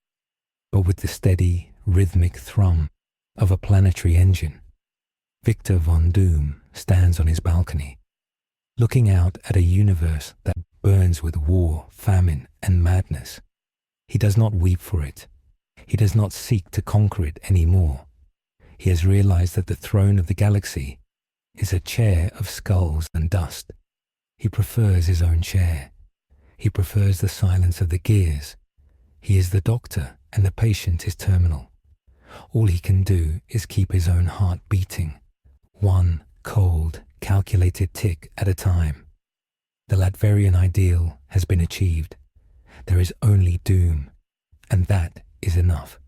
but with the steady, rhythmic thrum of a planetary engine. Victor von Doom stands on his balcony, looking out at a universe that burns with war, famine, and madness. He does not weep for it. He does not seek to conquer it anymore. He has realized that the throne of the galaxy is a chair of skulls and dust. He prefers his own chair. He prefers the silence of the gears. He is the doctor, and the patient is terminal. All he can do is keep his own heart beating, one cold, calculated tick at a time. The Latverian ideal has been achieved. There is only doom, and that is enough.